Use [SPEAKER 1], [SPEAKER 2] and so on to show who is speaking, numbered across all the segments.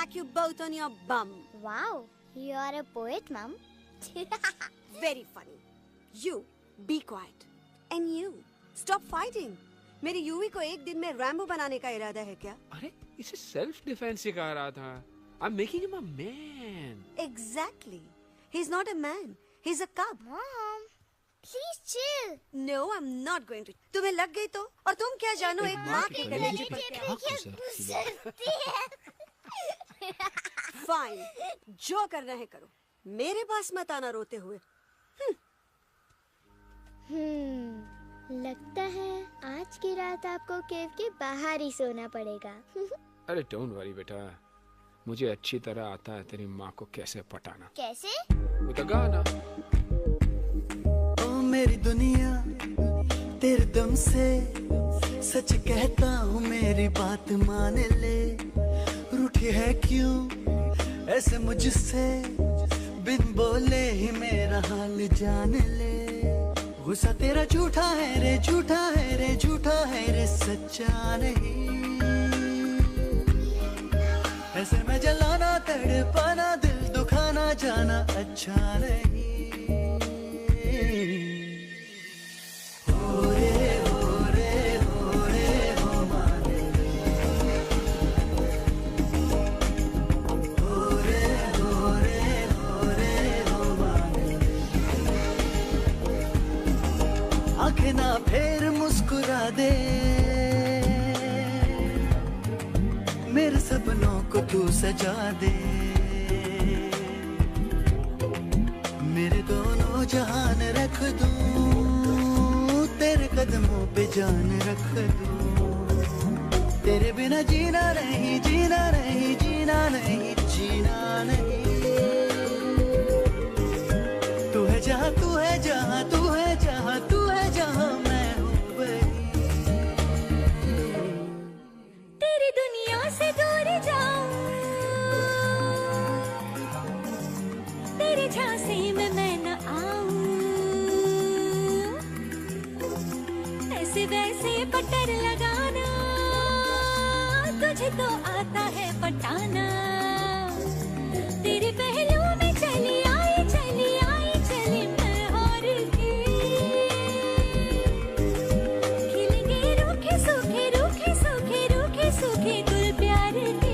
[SPEAKER 1] smack you both on your bum.
[SPEAKER 2] Wow, you are a poet, Mom.
[SPEAKER 1] Very funny. You, be quiet. And you, stop fighting. मेरी UV को एक दिन में Rambo बनाने का इरादा है क्या?
[SPEAKER 3] अरे इसे सेल्फ डिफेंस सिखा रहा था. I'm making him a man.
[SPEAKER 1] Exactly. He's not a man. He's a cub.
[SPEAKER 2] Mom, please chill.
[SPEAKER 1] No, I'm not going to. तुम्हें लग गई तो? और तुम क्या जानो एक माँ के कलेजे पर क्या? Fine. जो करना है करो. मेरे पास मत आना रोते हुए.
[SPEAKER 2] लगता है आज की रात आपको केव के बाहर ही सोना पड़ेगा.
[SPEAKER 3] अरे डोंट वरी बेटा, मुझे अच्छी तरह आता है तेरी माँ को कैसे पटाना.
[SPEAKER 2] कैसे?
[SPEAKER 3] With a गाना.
[SPEAKER 4] ओ मेरी दुनिया तेरे दम से सच कहता हूँ, मेरी बात मान ले. रूठी है क्यों ऐसे मुझसे, बिन बोले ही मेरा हाल जान ले. गुस्सा तेरा झूठा है रे, झूठा है रे, झूठा है रे, सच्चा नहीं. ऐसे में जलाना तड़पाना, दिल दुखाना जाना अच्छा नहीं. हो रे हो रे हो रे हो माने, हो रे हो रे हो रे हो माने. आंखें ना फेर मुस्कुरा दे, मेरे सपनों को तू सजा दे. मेरे दोनों जहान रख दूं, तेरे कदमों पे जान रख दूं. तेरे बिना जीना नहीं, जीना नहीं, जीना नहीं, जीना नहीं. तू है जहाँ, तू है जहाँ, तू है जहाँ, तू है जहाँ, मैं हूँ वही.
[SPEAKER 2] तेरी दुनिया से दूर जाऊं, तेरे झांसे में मैं न आऊं. ऐसे वैसे पट्टर लगाना, तुझे तो आता है पटाना. तेरे पहलू में चली आई, चली आई, चली मैं हार के. खिलेंगे रूखे सूखे, रूखे सूखे, रूखे सूखे गुल प्यार के.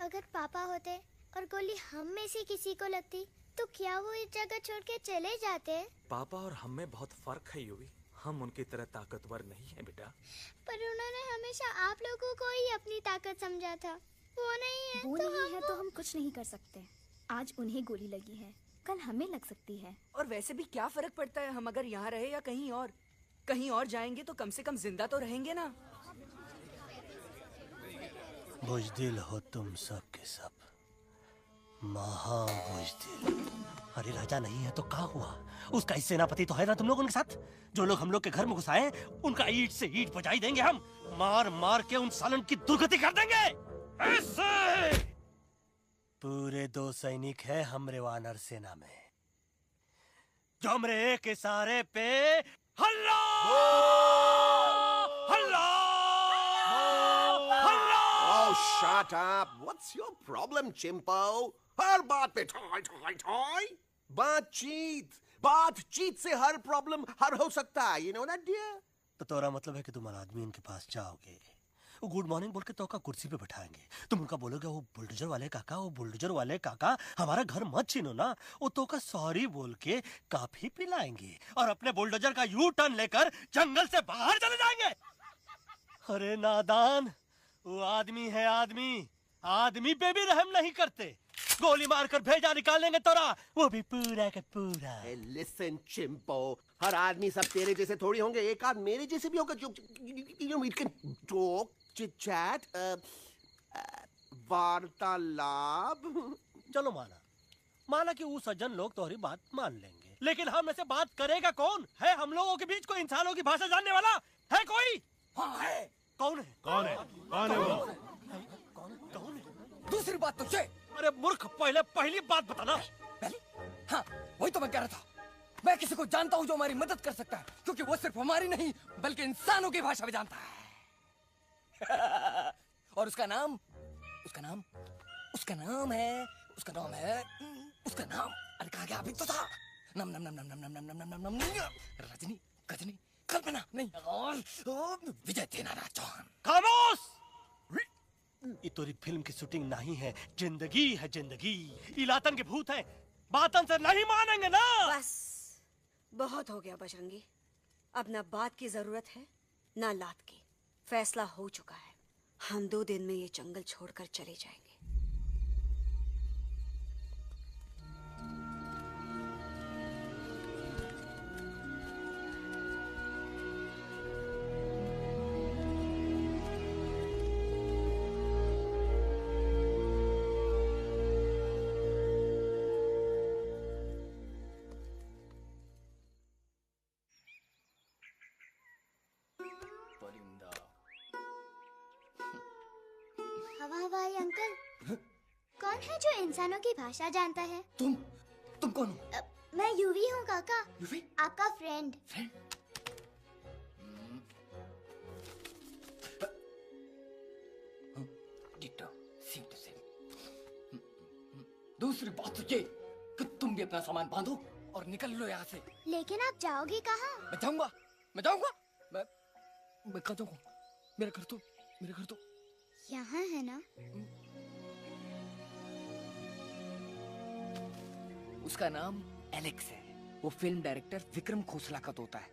[SPEAKER 5] अगर पापा होते और गोली हम में से किसी को लगती तो क्या वो इस जगह छोड़ के चले जाते?
[SPEAKER 6] पापा और हम में बहुत फर्क है यूवी। हम उनकी तरह ताकतवर नहीं है बेटा।
[SPEAKER 5] पर उन्होंने हमेशा आप लोगों को ही अपनी ताकत समझा था। वो नहीं है
[SPEAKER 7] वो
[SPEAKER 5] तो
[SPEAKER 7] नहीं है तो हम कुछ नहीं कर सकते। आज उन्हें गोली लगी है, कल हमें लग सकती है।
[SPEAKER 8] और वैसे भी क्या फर्क पड़ता है हम अगर यहाँ रहे या कहीं और? कहीं और जाएंगे तो कम से कम जिंदा तो रहेंगे ना।
[SPEAKER 9] बुज़दिल हो तुम सब के सब, महाबुज़दिल। अरे राजा नहीं है तो क्या हुआ? उसका ही सेनापति तो है ना तुम लोग उनके साथ। जो लोग हम लोग के घर में घुस आए उनका ईंट से ईंट बजाई देंगे हम। मार मार के उन सालन की दुर्गति कर देंगे। ऐसे पूरे 2 सैनिक है हमरे वानर सेना में, जो हमरे एक इशारे पे हल्ला हल्ला हल्ला।
[SPEAKER 10] Oh, shut up! What's your problem, Chimpo? हर बात पे ठोय ठोय ठोय। बातचीत से हर प्रॉब्लम हल हो सकता है। You know that, dear?
[SPEAKER 9] तो तोरा मतलब है कि तुम आदमी इनके पास जाओगे, वो गुड मॉर्निंग बोल के तो का कुर्सी पे बैठाएंगे। तुम उनका बोलोगे वो बुलडोजर वाले काका हमारा घर मत छीनो ना। वो तो का सॉरी बोल के काफी पिलाएंगे और अपने बुलडोजर का यू टर्न लेकर जंगल से बाहर चले जाएंगे। अरे नादान, वो आदमी है आदमी पे भी रहम नहीं करते। गोली मारकर भेजा निकालेंगे तोरा, वो भी पूरा का पूरा।
[SPEAKER 10] Hey, listen, Chimpo. हर आदमी सब तेरे जैसे थोड़ी होंगे। एक आध मेरे जैसे भी होगा जो we can talk, chit chat, वार्तालाप।
[SPEAKER 9] चलो माना कि वो सज्जन लोग तुम्हारी बात मान लेंगे, लेकिन हम ऐसे बात करेगा कौन? है हम लोगों के बीच कोई इंसानों की भाषा जानने वाला है कोई?
[SPEAKER 8] हाँ है।
[SPEAKER 9] कौन है वो?
[SPEAKER 8] दूसरी बात तो ये।
[SPEAKER 9] अरे मूर्ख, पहली बात बताना।
[SPEAKER 8] पहली? हाँ, वही तो मैं कह रहा था। मैं किसी को जानता हूँ जो हमारी मदद कर सकता है, क्योंकि वो सिर्फ हमारी नहीं बल्कि इंसानों की भाषा भी जानता है। और उसका नाम है अरे कहा गया अभी तो था। नम नम नम नम नम नम नम नम नम रजनी, गजनी, कल्पना नहीं, और विजय देनाराज चौहान।
[SPEAKER 9] खामोश! ये तोरी फिल्म की शूटिंग नहीं है, जिंदगी है जिंदगी। इलातन के भूत है, बातन से नहीं मानेंगे ना।
[SPEAKER 1] बस बहुत हो गया बजरंगी। अब ना बात की जरूरत है ना लात की। फैसला हो चुका है। हम 2 दिन में ये जंगल छोड़कर चले जाएंगे।
[SPEAKER 5] हवाई अंकल, कौन है जो इंसानों की भाषा जानता है?
[SPEAKER 8] तुम कौन हो?
[SPEAKER 5] मैं यूवी हूँ काका।
[SPEAKER 8] यूवी?
[SPEAKER 5] आपका फ्रेंड।
[SPEAKER 8] दूसरी बात तो ये कि तुम भी अपना सामान बांधो और निकल लो यहाँ से।
[SPEAKER 5] लेकिन आप जाओगे कहाँ?
[SPEAKER 8] मैं जाऊंगा मैं कहाँ जाऊंगा? मेरा घर तो
[SPEAKER 5] यहाँ है ना?
[SPEAKER 8] उसका नाम एलेक्स है। वो फिल्म डायरेक्टर विक्रम खोसला का तोता है।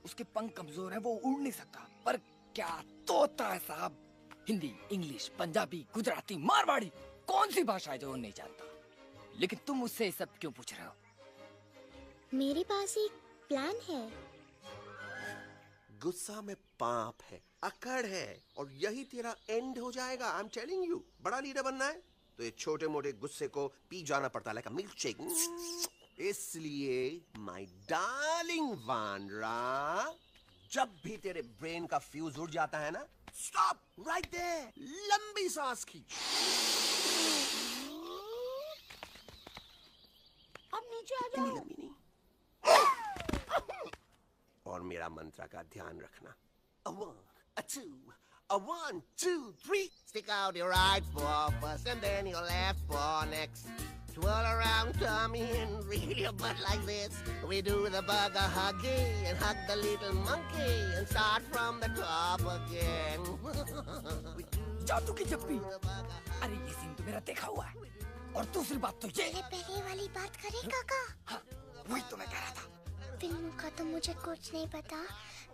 [SPEAKER 8] उसके पंख कमजोर है, वो उड़ नहीं सकता, पर क्या तोता है साहब। हिंदी, इंग्लिश, पंजाबी, गुजराती, मारवाड़ी, कौन सी भाषा है जो वो नहीं जानता। लेकिन तुम उससे सब क्यों पूछ रहे हो?
[SPEAKER 5] मेरे पास एक प्लान है।
[SPEAKER 10] गुस्सा में पाप है, अकड़ है, और यही तेरा एंड हो जाएगा। आई एम टेलिंग यू। बड़ा लीडर बनना है तो ये छोटे मोटे गुस्से को पी जाना पड़ता है, लाइक अ मिल्क शेक। इसलिए माय डार्लिंग वानरा, जब भी तेरे ब्रेन का फ्यूज उड़ जाता है ना, स्टॉप राइट देयर, लंबी सांस खींच। अब नीचे आ जाओ। लंबी नहीं। और मेरा मंत्र का ध्यान रखना। A 1, a 2, a 1, 2, 3. Stick out your right paw first and then your left paw next. Twirl around tummy and reel your butt like this. We do the bugger huggy and hug the little monkey and start from the top again. We do
[SPEAKER 8] जादू की जप्पी। अरे ये scene तो मेरा देखा हुआ है। और दूसरी बात तो ये,
[SPEAKER 5] पहले वाली बात करें काका?
[SPEAKER 8] हाँ, वही तो मैं कह रहा था।
[SPEAKER 5] फिल्म का तो मुझे कुछ नहीं पता,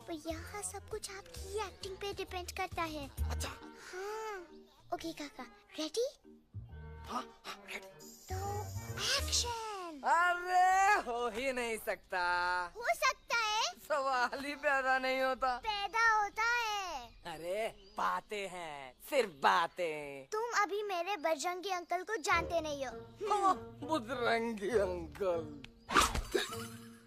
[SPEAKER 5] पर यहाँ सब कुछ आपकी एक्टिंग पे डिपेंड करता है।
[SPEAKER 8] अच्छा।
[SPEAKER 5] हाँ। ओके काका, रेडी?
[SPEAKER 8] हाँ, रेडी।
[SPEAKER 5] तो एक्शन।
[SPEAKER 8] अरे हो ही नहीं सकता।
[SPEAKER 5] हो सकता है।
[SPEAKER 8] सवाल ही पैदा नहीं होता।
[SPEAKER 5] पैदा होता है।
[SPEAKER 8] अरे बातें हैं, सिर्फ बातें।
[SPEAKER 5] तुम अभी मेरे बजरंगी अंकल को जानते नहीं हो।
[SPEAKER 8] बजरंगी अंकल।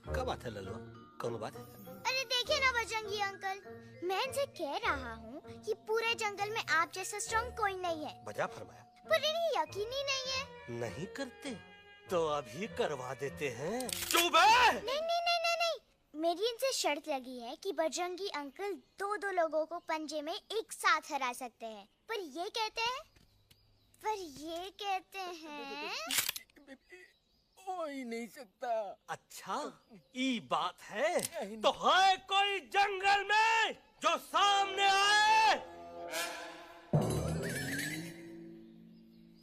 [SPEAKER 9] क्या बात है ललुआ? कौन बात है?
[SPEAKER 5] अरे देखिए ना बजरंगी अंकल, मैं इनसे कह रहा हूँ कि पूरे जंगल में आप जैसा स्ट्रॉन्ग कोई नहीं है।
[SPEAKER 9] बजा फरमाया।
[SPEAKER 5] पर इन्हें यकीन ही नहीं है।
[SPEAKER 9] नहीं करते तो अभी करवा देते हैं।
[SPEAKER 10] चुप है।
[SPEAKER 5] नहीं नहीं नहीं नहीं नहीं, मेरी इनसे शर्त लगी है कि बजरंगी अंकल दो लोगों को पंजे में एक साथ हरा सकते हैं। पर ये कहते हैं
[SPEAKER 8] हो ही नहीं सकता।
[SPEAKER 9] अच्छा ये बात है तो है कोई जंगल में जो सामने आए?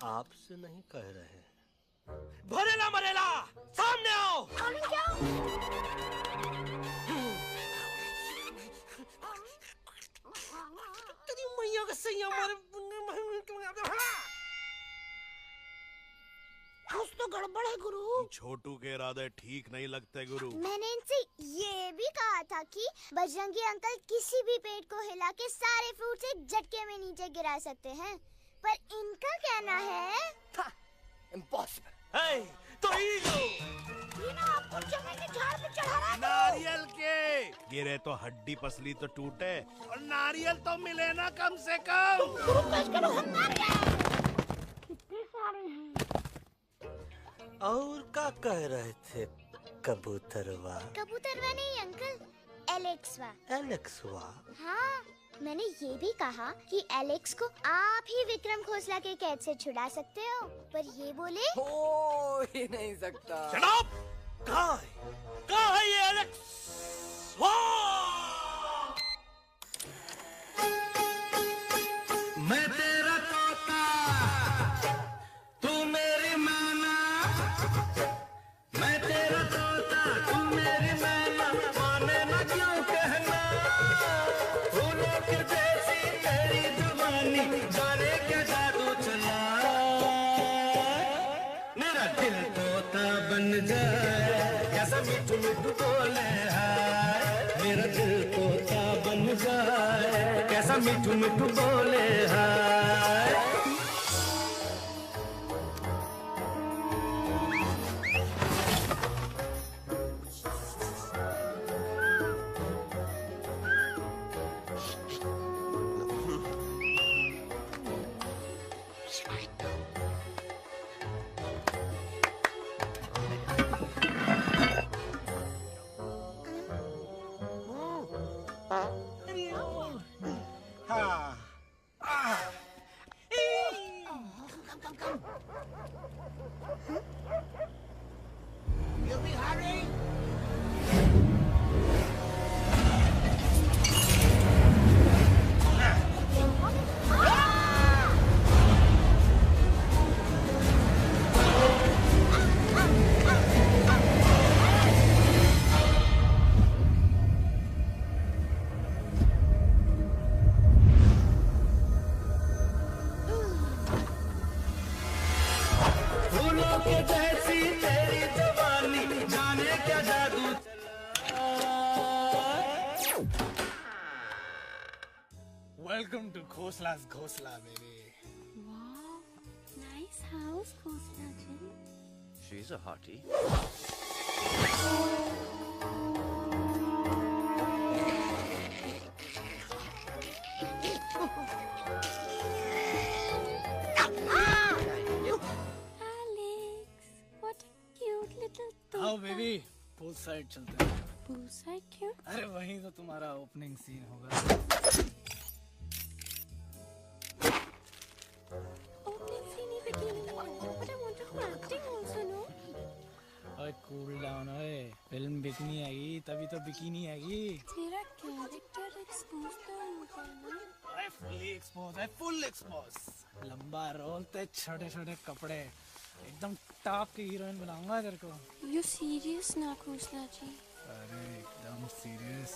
[SPEAKER 9] आपसे नहीं कह रहे, भरेला मरेला सामने आओ। तेरी मैया का सही हमारे
[SPEAKER 5] कुछ तो गड़बड़ है गुरु।
[SPEAKER 11] छोटू के इरादे ठीक नहीं लगते गुरु।
[SPEAKER 5] मैंने इनसे ये भी कहा था कि बजरंगी अंकल किसी भी पेड़ को हिला के सारे फ्रूट्स एक झटके में नीचे गिरा सकते हैं, पर इनका कहना है
[SPEAKER 8] इम्पॉसिबल।
[SPEAKER 9] है तो
[SPEAKER 5] ये ना आपको चने के झाड़ पे चढ़ा रहा है।
[SPEAKER 11] नारियल के गिरे तो हड्डी पसली तो टूटे, और नारियल तो मिले ना कम से कम।
[SPEAKER 5] गुरु पेश करो, हम नारियल कितने सारे हैं।
[SPEAKER 9] और क्या कह रहे थे कबूतरवा?
[SPEAKER 5] कबूतरवा नहीं अंकल, एलेक्सवा।
[SPEAKER 9] एलेक्सवा?
[SPEAKER 5] हाँ, मैंने ये भी कहा कि एलेक्स को आप ही विक्रम खोसला के कैद से छुड़ा सकते हो, पर ये बोले
[SPEAKER 8] हो ही नहीं सकता।
[SPEAKER 9] Shut up! कहाँ है ये एलेक्स? मैं तेरा तोता, तू मेरी मैना। मैं तेरा तोता, तू मेरी मैना। माने ना क्यों कहना, फूलों की जैसी तेरी जवानी, जाने क्या जादू चला। मेरा दिल तोता बन जाए, कैसा मिठू मिठू बोले हाय। मेरा दिल तोता बन जाए, कैसा मिठू मिठू बोले हाय।
[SPEAKER 12] Welcome to Khosla's Ghosla, baby.
[SPEAKER 2] Wow, nice house, Khosla ji.
[SPEAKER 10] She's a hottie.
[SPEAKER 2] Alex, what a cute little toy.
[SPEAKER 12] आओ बेबी, पूल साइड चलते हैं।
[SPEAKER 2] पूल साइड क्यों?
[SPEAKER 12] अरे वहीं तो तुम्हारा ओपनिंग सीन होगा। कूल डाउन ओए, फिल्म बिकनी आएगी तभी तो बिकिनी आएगी।
[SPEAKER 2] तेरा कैरेक्टर एक्सपोज तो होगा ना।
[SPEAKER 12] अरे फुली एक्सपोज है, फुल एक्सपोज। लंबा रोल ते छोटे छोटे कपड़े, एकदम टॉप की हीरोइन बनाऊंगा तेरे को।
[SPEAKER 2] यू सीरियस ना खोसला जी?
[SPEAKER 12] अरे एकदम सीरियस।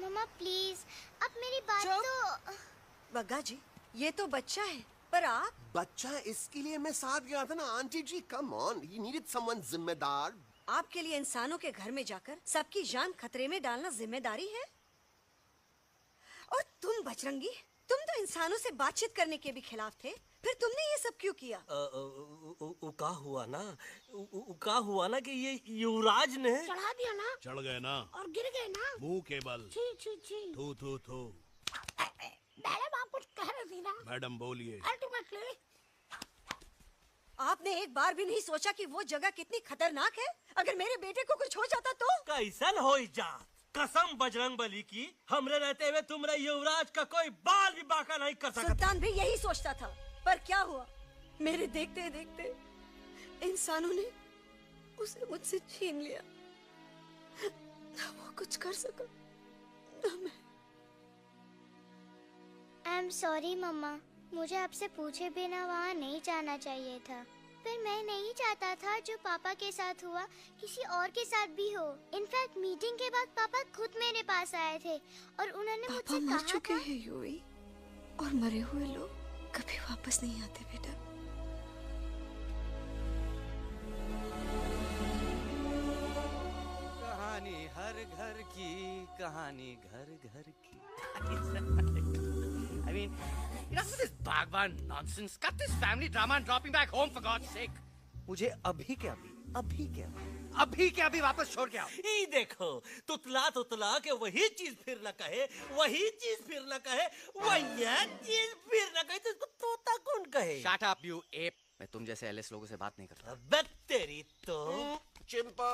[SPEAKER 5] मम्मा प्लीज, अब मेरी बात तो।
[SPEAKER 1] बग्गा जी, ये तो बच्चा है, पर आप?
[SPEAKER 10] बच्चा इसके लिए मैं साथ गया था ना aunty ji. Come on, he needed someone जिम्मेदार।
[SPEAKER 1] आपके लिए इंसानों के घर में जाकर सबकी जान खतरे में डालना जिम्मेदारी है? और तुम बजरंगी, तुम तो इंसानों से बातचीत करने के भी खिलाफ थे, फिर तुमने ये सब क्यों किया?
[SPEAKER 9] का हुआ ना कि ये युवराज ने
[SPEAKER 11] चढ़ा दिया ना, चढ़ गए ना
[SPEAKER 13] और गिर गए ना
[SPEAKER 11] मुंह के बल।
[SPEAKER 13] छी छी छी।
[SPEAKER 11] थू थू थू।
[SPEAKER 13] मैडम आप कुछ कह रही थी ना?
[SPEAKER 11] मैडम बोलिए।
[SPEAKER 13] अल्टीमेटली
[SPEAKER 1] आपने एक बार भी नहीं सोचा कि वो जगह कितनी खतरनाक है? अगर मेरे बेटे को कुछ हो जाता तो?
[SPEAKER 9] कैसन हो जा? कसम बजरंग बली की, हमरे रहते हुए तुमरे युवराज का कोई बाल भी बाका नहीं कर सकता।
[SPEAKER 1] सुल्तान भी यही सोचता था, पर क्या हुआ? मेरे देखते देखते इंसानों ने उसे मुझसे छीन लिया। ना वो कुछ कर सका, ना मैं।
[SPEAKER 5] आई एम सॉरी मम्मा, मुझे आपसे पूछे बिना वहाँ नहीं जाना चाहिए था। पर मैं नहीं चाहता था जो पापा के साथ हुआ किसी और के साथ भी हो। इनफैक्ट मीटिंग के बाद पापा खुद मेरे पास आए थे और उन्होंने मुझसे
[SPEAKER 1] मर
[SPEAKER 5] कहा
[SPEAKER 1] चुके
[SPEAKER 5] था।
[SPEAKER 1] हैं यूवी, और मरे हुए लोग कभी वापस नहीं आते बेटा।
[SPEAKER 14] कहानी हर घर की, कहानी घर घर की। I mean, enough of this Bhagwan nonsense. Cut this family drama and drop him back home for God's sake. मुझे अभी के अभी वापस छोड़ के आओ।
[SPEAKER 9] ये देखो, तुतला के वही चीज फिर न कहे, वही चीज फिर न कहे, वही चीज फिर न कहे, तो इसको तोता कौन कहे?
[SPEAKER 14] Shut up, you ape. मैं तुम जैसे एलएस लोगों से बात नहीं करता।
[SPEAKER 9] बस तेरी तो।
[SPEAKER 10] चिंपो।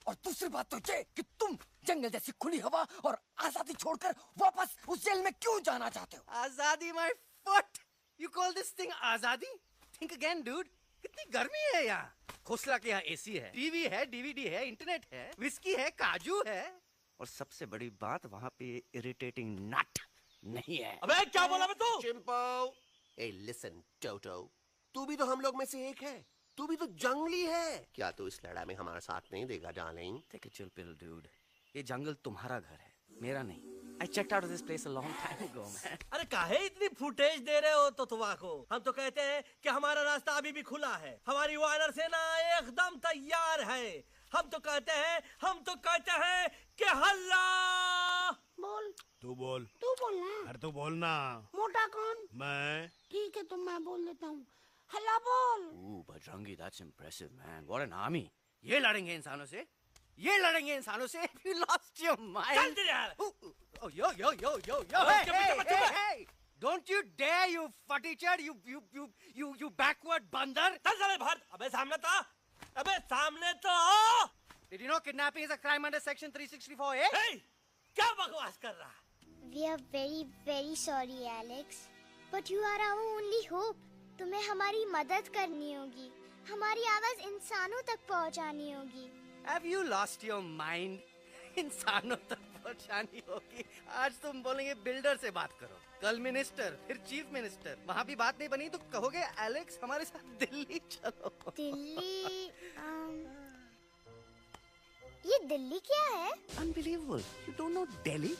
[SPEAKER 8] और दूसरी बात तो ये कि तुम जंगल जैसी खुली हवा और आजादी छोड़कर वापस उस जेल में क्यों जाना चाहते हो?
[SPEAKER 14] आजादी my foot. You call this thing आजादी? Think again, dude. कितनी गर्मी है यहाँ। खोसला के यहाँ एसी है, टीवी है, डीवीडी है, इंटरनेट है, विस्की है, काजू है, और सबसे बड़ी बात वहाँ पे इरिटेटिंग नट नहीं है।
[SPEAKER 9] अबे क्या बोला मैं तू?
[SPEAKER 10] चिंपो। ए लिसन टोटो, तू भी तो हम लोग में से एक है। तू भी तो जंगली है। क्या तू इस लड़ाई में हमारा साथ नहीं देगा darling?
[SPEAKER 14] Take a chill pill, dude. ये जंगल तुम्हारा घर है, मेरा नहीं। I checked out of this place a long time ago, man.
[SPEAKER 9] अरे काहे इतनी फुटेज दे रहे हो तो को? हम तो कहते हैं कि हमारा रास्ता अभी भी खुला है, हमारी वानर सेना एकदम तैयार है। हम तो कहते हैं कि हल्ला।
[SPEAKER 13] बोल।
[SPEAKER 11] तू बोल।
[SPEAKER 13] तू बोलना।
[SPEAKER 11] अरे तू बोलना।
[SPEAKER 13] मोटा कौन?
[SPEAKER 11] मैं।
[SPEAKER 13] ठीक है, तो मैं बोल देता हूँ। हल्ला बोल।
[SPEAKER 14] Ooh, Bajrangi, that's impressive, man. What an army. ये लड़ेंगे इंसानों से? ये लड़ेंगे इंसानों से? You lost your mind.
[SPEAKER 9] चल दे यार।
[SPEAKER 14] Oh, yo. Hey. Don't you dare, you futichard, you backward बंदर.
[SPEAKER 9] चल साले बाहर। अबे सामने तो आओ।
[SPEAKER 14] Did you know kidnapping is a crime under section 364, eh?
[SPEAKER 9] Hey, क्या बकवास कर रहा है?
[SPEAKER 5] We are very, very sorry, Alex. But you are our only hope. तुम्हें हमारी मदद करनी होगी, हमारी आवाज इंसानों तक पहुंचानी होगी।
[SPEAKER 14] Have you lost your mind? इंसानों तक पहुंचानी होगी। आज तुम बोलेंगे बिल्डर से बात करो, कल मिनिस्टर, फिर चीफ मिनिस्टर। वहाँ भी बात नहीं बनी तो कहोगे एलेक्स हमारे साथ दिल्ली चलो।
[SPEAKER 5] दिल्ली? ये दिल्ली क्या है?
[SPEAKER 14] Unbelievable. You don't know Delhi?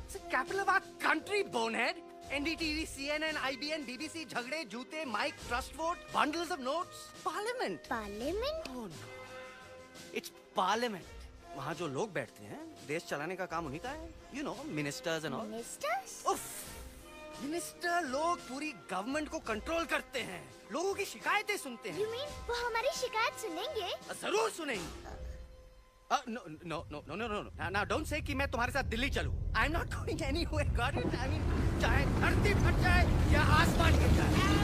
[SPEAKER 14] It's the capital of our country, bonehead. NDTV, CNN, IBN, BBC, झगड़े, जूते, mike, trust vote, bundles of notes, parliament.
[SPEAKER 5] Parliament?
[SPEAKER 14] Oh no. It's parliament. वहाँ जो लोग बैठते हैं, देश चलाने का काम उन्हीं का है। You know, ministers and all.
[SPEAKER 5] Ministers?
[SPEAKER 14] उफ, मिनिस्टर लोग पूरी गवर्नमेंट को कंट्रोल करते हैं, लोगों की शिकायतें सुनते हैं।
[SPEAKER 5] You mean वो हमारी शिकायत सुनेंगे?
[SPEAKER 14] जरूर सुनेंगे। No, no, no, no, no, no. Now don't say कि मैं तुम्हारे साथ दिल्ली चलूं. I'm not going anywhere. Got it? I mean, चाहे धरती फट जाए या आसमान गिर जाए.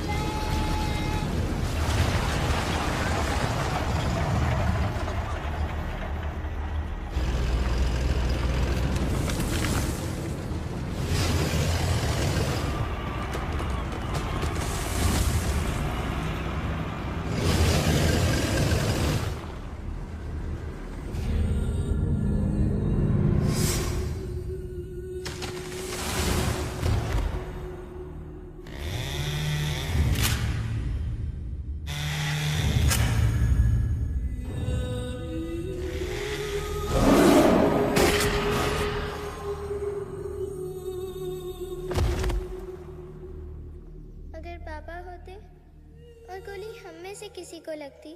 [SPEAKER 5] किसी को लगती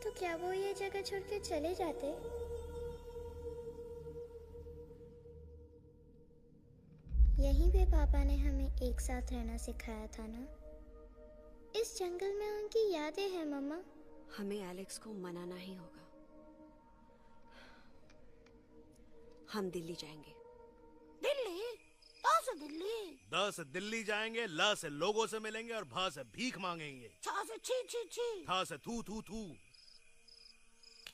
[SPEAKER 5] तो क्या वो ये जगह छोड़ के चले जाते? यहीं पे पापा ने हमें एक साथ रहना सिखाया था ना। इस जंगल में उनकी यादें हैं मम्मा।
[SPEAKER 1] हमें एलेक्स को मनाना ही होगा। हम दिल्ली जाएंगे।
[SPEAKER 13] दिल्ली? कहाँ से दिल्ली?
[SPEAKER 11] द से दिल्ली जाएंगे, ल से लोगों से मिलेंगे और भ से भीख मांगेंगे,
[SPEAKER 13] छ से छी छी छी,
[SPEAKER 11] थ से थू थू थू।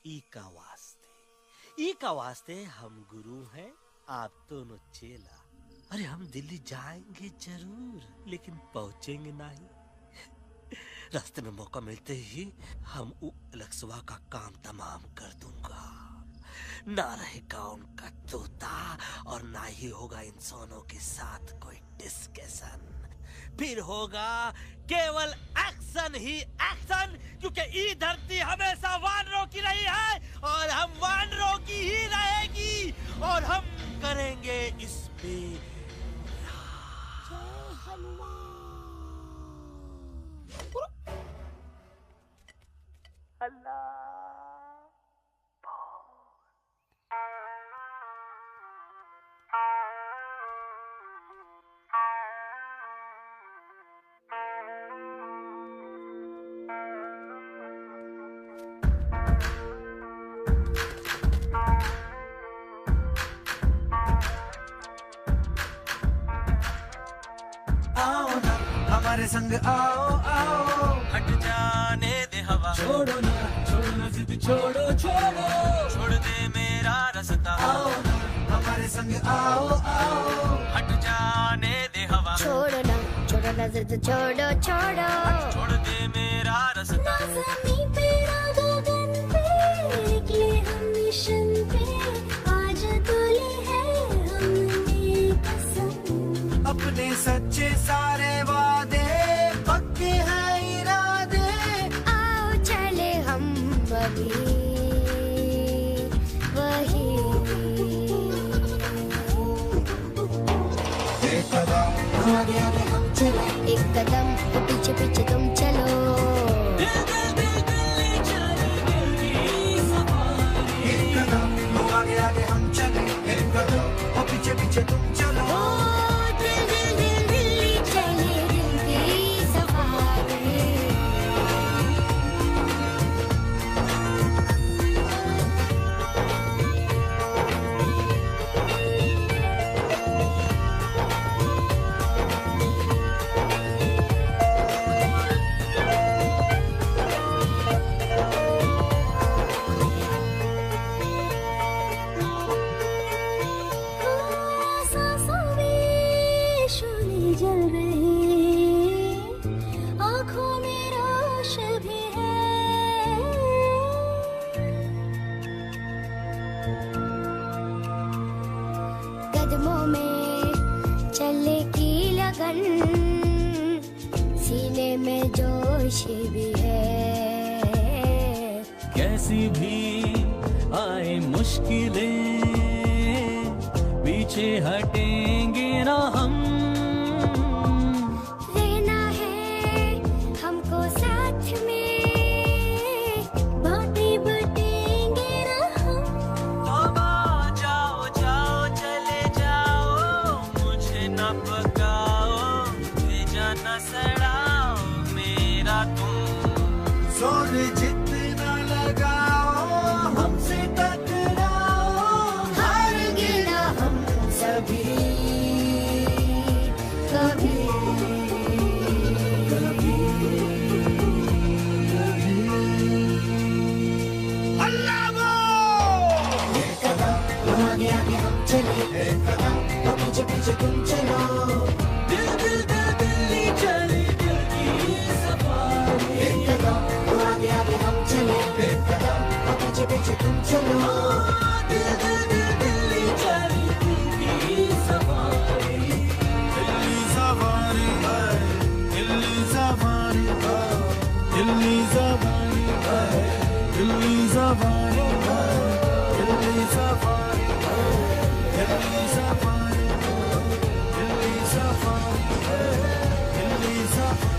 [SPEAKER 9] ई का वास्ते हम गुरु हैं, आप दोनों चेला। अरे हम दिल्ली जाएंगे जरूर, लेकिन पहुंचेंगे नहीं। रास्ते में मौका मिलते ही हम एलेक्सवा का काम तमाम कर दूंगा। ना रहेगा उनका तोता और ना ही होगा इंसानों के साथ कोई डिस्कशन। फिर होगा केवल एक्शन ही एक्शन, क्योंकि ये धरती हमेशा वानरों की रही है और हम वानरों की ही रहेगी और हम करेंगे इस पे
[SPEAKER 4] हमारे संग आओ आओ,
[SPEAKER 15] हट जाने दे हवा,
[SPEAKER 4] छोड़ो ना जिद छोड़ो छोड़ो,
[SPEAKER 15] छोड़ दे मेरा रास्ता।
[SPEAKER 4] आओ ना हमारे संग आओ आओ,
[SPEAKER 15] हट जाने दे हवा,
[SPEAKER 5] छोड़ो ना जिद छोड़ो छोड़ो,
[SPEAKER 15] छोड़ दे मेरा रास्ता।
[SPEAKER 2] ज़मीं पे गगन पे निकले हम मिशन पे, आज तोले है हमने कसम।
[SPEAKER 4] अपने सच्चे सारे वादे पक्के हैं इरादे,
[SPEAKER 5] आओ चले हम अभी वही।
[SPEAKER 4] एक कदम आगे आगे हम चले,
[SPEAKER 5] एक कदम तो पीछे पीछे तुम चलो।
[SPEAKER 4] एक कदम आगे आगे हम चले, एक कदम और पीछे पीछे तुम चलो।
[SPEAKER 5] कदमों में चले की लगन, सीने में जोश भी है।
[SPEAKER 15] कैसी भी आए मुश्किलें, पीछे हटेंगे ना हम।
[SPEAKER 5] रहना है हमको साथ में, बातें बटेंगे ना हम।
[SPEAKER 15] जाओ जाओ चले जाओ, मुझे न पकाओ, भेजा न सड़ाओ मेरा तुम।
[SPEAKER 4] जोर जितना लगाओ हमसे
[SPEAKER 15] चलो दिल दिल दिल दिल्ली चले दिल की सफारी एक कदम तो आगे आगे हम चले एक कदम और पीछे पीछे तुम चलो दिल दिल दिल दिल्ली चले दिल की safari Delhi safari Delhi safari Delhi safari Delhi safari Delhi safari Delhi safari Delhi safari Delhi safari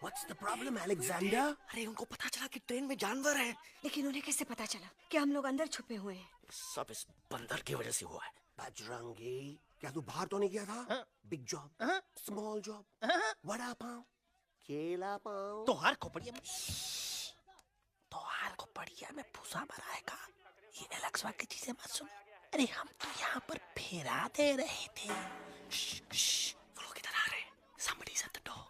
[SPEAKER 10] What's the problem, Alexander?
[SPEAKER 14] अरे उनको पता चला कि ट्रेन में जानवर है।
[SPEAKER 1] लेकिन उन्हें कैसे पता चला कि हम लोग अंदर छुपे हुए हैं?
[SPEAKER 14] सब इस बंदर की वजह से हुआ है।
[SPEAKER 10] बजरंगी, क्या तू बाहर तो नहीं गया था? Big job, small job, vada pav, केला पाव।
[SPEAKER 9] तोहार खोपड़िया
[SPEAKER 14] में भूसा भराएगा। ये एलेक्स की चीजें मत सुन। अरे हम तो यहाँ पर फेरा दे रहे थे। वो लोग इधर आ रहे हैं। Somebody's at the door.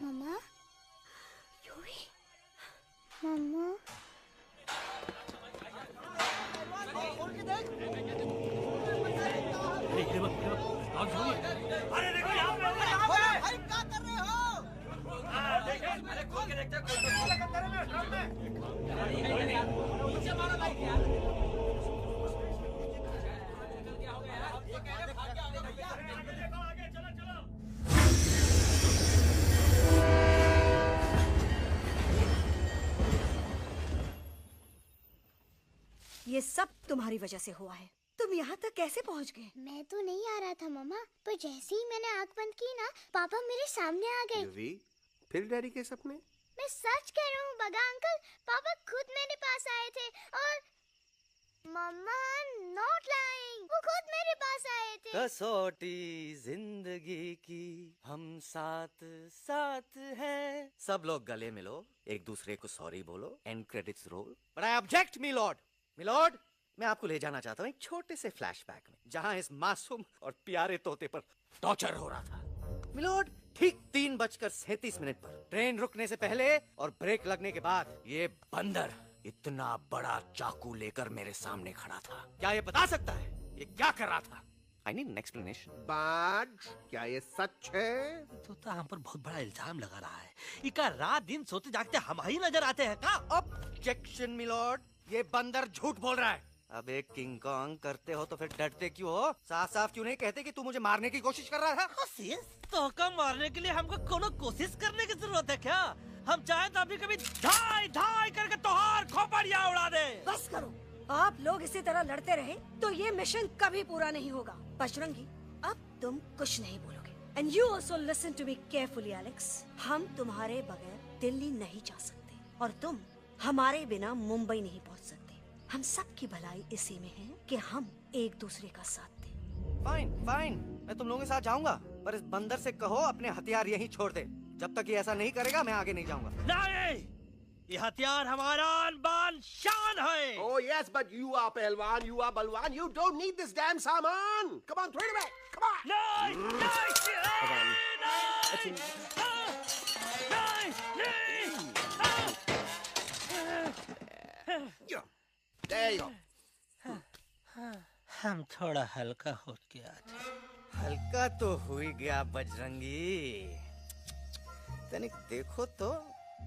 [SPEAKER 5] मम्मा यूवी मम्मा
[SPEAKER 15] अरे देखो यहाँ पे भाई क्या कर रहे हो? देखो अरे खोल के देखते
[SPEAKER 1] ये सब तुम्हारी वजह से हुआ है। तुम यहाँ तक कैसे पहुँच गए?
[SPEAKER 5] मैं तो नहीं आ रहा था मम्मा, पर जैसे ही मैंने आँख बंद की ना, पापा मेरे सामने आ गए।
[SPEAKER 10] यूवी, फिर डैडी के सपने?
[SPEAKER 5] मैं सच कह रहा हूँ बगा अंकल, पापा खुद मेरे पास आए थे और मम्मा नॉट लाइंग, वो खुद मेरे पास आए थे।
[SPEAKER 14] कसौटी जिंदगी की हम साथ साथ हैं। सब लोग गले मिलो, एक दूसरे को सॉरी बोलो, and credits roll. But I object milord, मैं आपको ले जाना चाहता हूँ एक छोटे से फ्लैशबैक में, जहाँ इस मासूम और प्यारे तोते पर टॉर्चर हो रहा था। मिलॉर्ड, ठीक 3:37 पर ट्रेन रुकने से पहले और ब्रेक लगने के बाद ये बंदर इतना बड़ा चाकू लेकर मेरे सामने खड़ा था। क्या ये बता सकता है ये क्या कर रहा था? I need an explanation.
[SPEAKER 10] बाज, क्या ये सच है?
[SPEAKER 9] तो हम पर बहुत बड़ा इल्जाम लगा रहा है। इका रात दिन सोते जागते हम ही नजर आते हैं का?
[SPEAKER 14] ऑब्जेक्शन मिलॉर्ड, ये बंदर झूठ बोल रहा है। अबे किंग कॉन्ग करते हो तो फिर डरते क्यों हो? साफ साफ क्यों नहीं कहते कि तू मुझे मारने की कोशिश कर रहा था?
[SPEAKER 9] तो का मारने के लिए हमको कोनो कोशिश करने की जरूरत है क्या? हम चाहे तो अभी कभी धाई धाई करके तोहार खोपड़िया उड़ा दे।
[SPEAKER 1] बस करो, आप लोग इसी तरह लड़ते रहे तो ये मिशन कभी पूरा नहीं होगा। बजरंगी, अब तुम कुछ नहीं बोलोगे। And you also listen to me carefully Alex. हम तुम्हारे बगैर दिल्ली नहीं जा सकते और तुम हमारे बिना मुंबई नहीं पहुंच सकते। हम सब की भलाई इसी में है कि हम एक दूसरे का साथ दें।
[SPEAKER 14] फाइन फाइन, मैं तुम लोगों के साथ जाऊंगा, पर इस बंदर से कहो अपने हथियार यहीं छोड़ दे। जब तक ये ऐसा नहीं करेगा मैं आगे नहीं जाऊंगा।
[SPEAKER 9] नहीं, ये हथियार हमारा आन-बान शान है।
[SPEAKER 10] Oh yes, but you are पहलवान, you are बलवान. You don't need this damn सामान. Come on, throw it away. Come on.
[SPEAKER 9] नहीं,
[SPEAKER 10] There you go.
[SPEAKER 9] हम थोड़ा हल्का हो गया था।
[SPEAKER 14] हल्का तो हो ही गया बजरंगी। तनिक देखो तो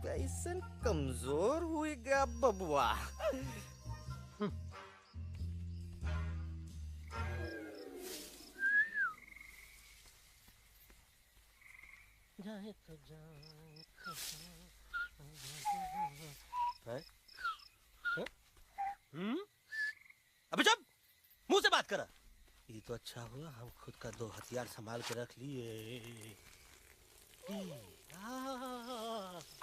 [SPEAKER 14] कैसन कमजोर हुई गया बबुआ।
[SPEAKER 9] जाए तो जाए अबे चुप, मुंह से बात करा। ये तो अच्छा हुआ हम खुद का दो हथियार संभाल के रख लिए।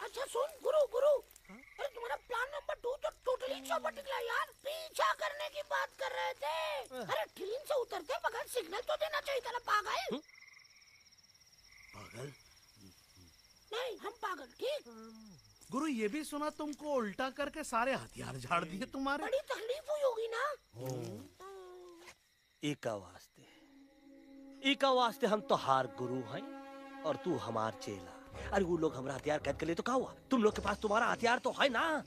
[SPEAKER 13] अच्छा सुन गुरु गुरु, अरे तुम्हारा प्लान नंबर 2 तो टोटली चौपट निकला यार। पीछा करने की बात कर रहे थे। अरे ट्रेन से उतरते बगैर सिग्नल तो देना चाहिए था ना पागल।
[SPEAKER 9] पागल?
[SPEAKER 13] नहीं हम पागल, ठीक।
[SPEAKER 11] गुरु ये भी सुना तुमको उल्टा करके सारे हथियार झाड़ दिए तुम्हारे।
[SPEAKER 13] बड़ी तकलीफ हुई होगी ना।
[SPEAKER 9] इका वास्ते हम तो हार गुरु हैं और तू हमार चेला। अरे वो लोग हमारा हथियार कैद कर ले तो क्या हुआ? तुम लोग के पास तुम्हारा हथियार तो है ना।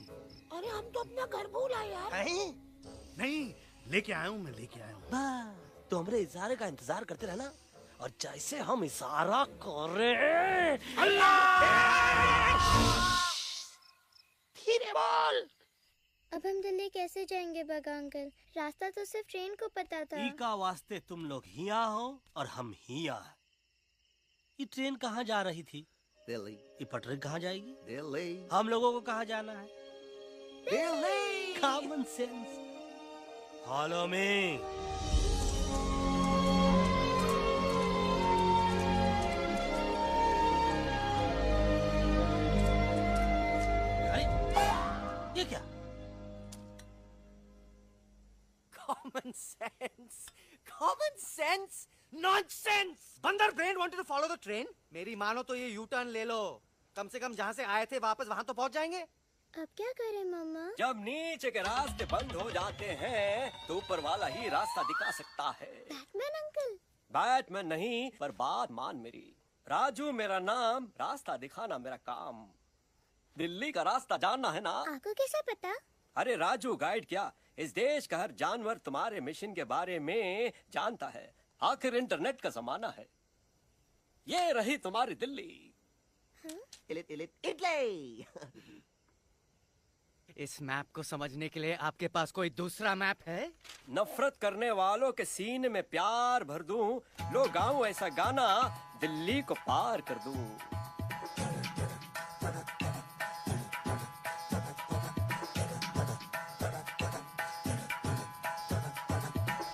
[SPEAKER 13] अरे हम तो अपना घर भूल आए यार।
[SPEAKER 11] नहीं, लेके आया हूँ, मैं लेके आया हूँ।
[SPEAKER 9] तो हमारे इशारे का इंतजार करते रहना और जैसे हम इशारा करें
[SPEAKER 13] धीरे बोल।
[SPEAKER 5] अब हम दिल्ली कैसे जाएंगे बगा अंकल? रास्ता तो सिर्फ ट्रेन को पता था।
[SPEAKER 9] इका वास्ते तुम लोग हिया हो और हम हिया। ये ट्रेन कहाँ जा रही थी?
[SPEAKER 10] दिल्ली।
[SPEAKER 9] ये पटरी कहाँ जाएगी?
[SPEAKER 10] दिल्ली।
[SPEAKER 9] हम लोगों को कहाँ जाना है?
[SPEAKER 10] Delhi.
[SPEAKER 9] Common sense. Follow me. ये क्या?
[SPEAKER 14] Common sense, common sense, nonsense. बंदर brain wanted to follow the train. मेरी मानो तो ये U-turn ले लो। कम से कम जहाँ से आए थे वापस वहाँ तो पहुँच जाएंगे।
[SPEAKER 5] अब क्या करें मामा?
[SPEAKER 16] जब नीचे के रास्ते बंद हो जाते हैं तो ऊपर वाला ही रास्ता दिखा सकता है।
[SPEAKER 5] Batman uncle?
[SPEAKER 16] बैटमैन नहीं, पर बात मान मेरी। राजू मेरा नाम, रास्ता दिखाना मेरा काम। दिल्ली का रास्ता जानना है ना?
[SPEAKER 5] आपको कैसे पता?
[SPEAKER 16] अरे राजू गाइड क्या, इस देश का हर जानवर तुम्हारे मिशन के बारे में जानता है। आखिर इंटरनेट का जमाना है। ये रही तुम्हारी दिल्ली।
[SPEAKER 10] इटली।
[SPEAKER 14] इस मैप को समझने के लिए आपके पास कोई दूसरा मैप है?
[SPEAKER 16] नफरत करने वालों के सीने में प्यार भर दूं, लो गाऊं ऐसा गाना, दिल्ली को पार कर दूं।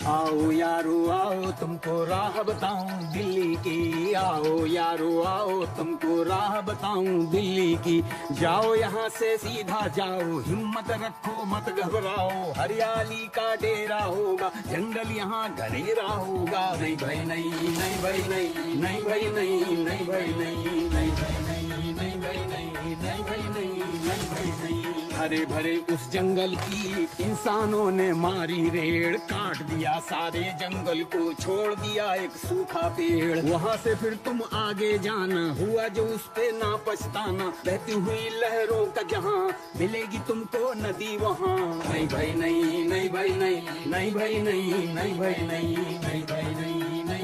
[SPEAKER 3] आओ यारो आओ तुमको राह बताऊं दिल्ली की। आओ यारो आओ तुमको राह बताऊं दिल्ली की। जाओ यहाँ से सीधा जाओ, हिम्मत रखो मत घबराओ। हरियाली का डेरा होगा, जंगल यहाँ घनेरा होगा। नहीं भाई नहीं, नहीं भाई नहीं, नहीं भाई नहीं, नहीं भाई नहीं, नहीं भाई नहीं, नहीं भाई नहीं, नहीं भाई नहीं, नहीं भाई नहीं। हरे भरे उस जंगल की इंसानों ने मारी रेड़, काट दिया सारे जंगल को, छोड़ दिया एक सूखा पेड़। वहाँ से फिर तुम आगे जाना, हुआ जो उस पे ना पछताना। बहती हुई लहरों का जहाँ मिलेगी तुमको नदी वहाँ। नहीं भाई नहीं, नहीं भाई नहीं, नहीं भाई नहीं, नहीं भाई नहीं, नहीं भाई नहीं, नहीं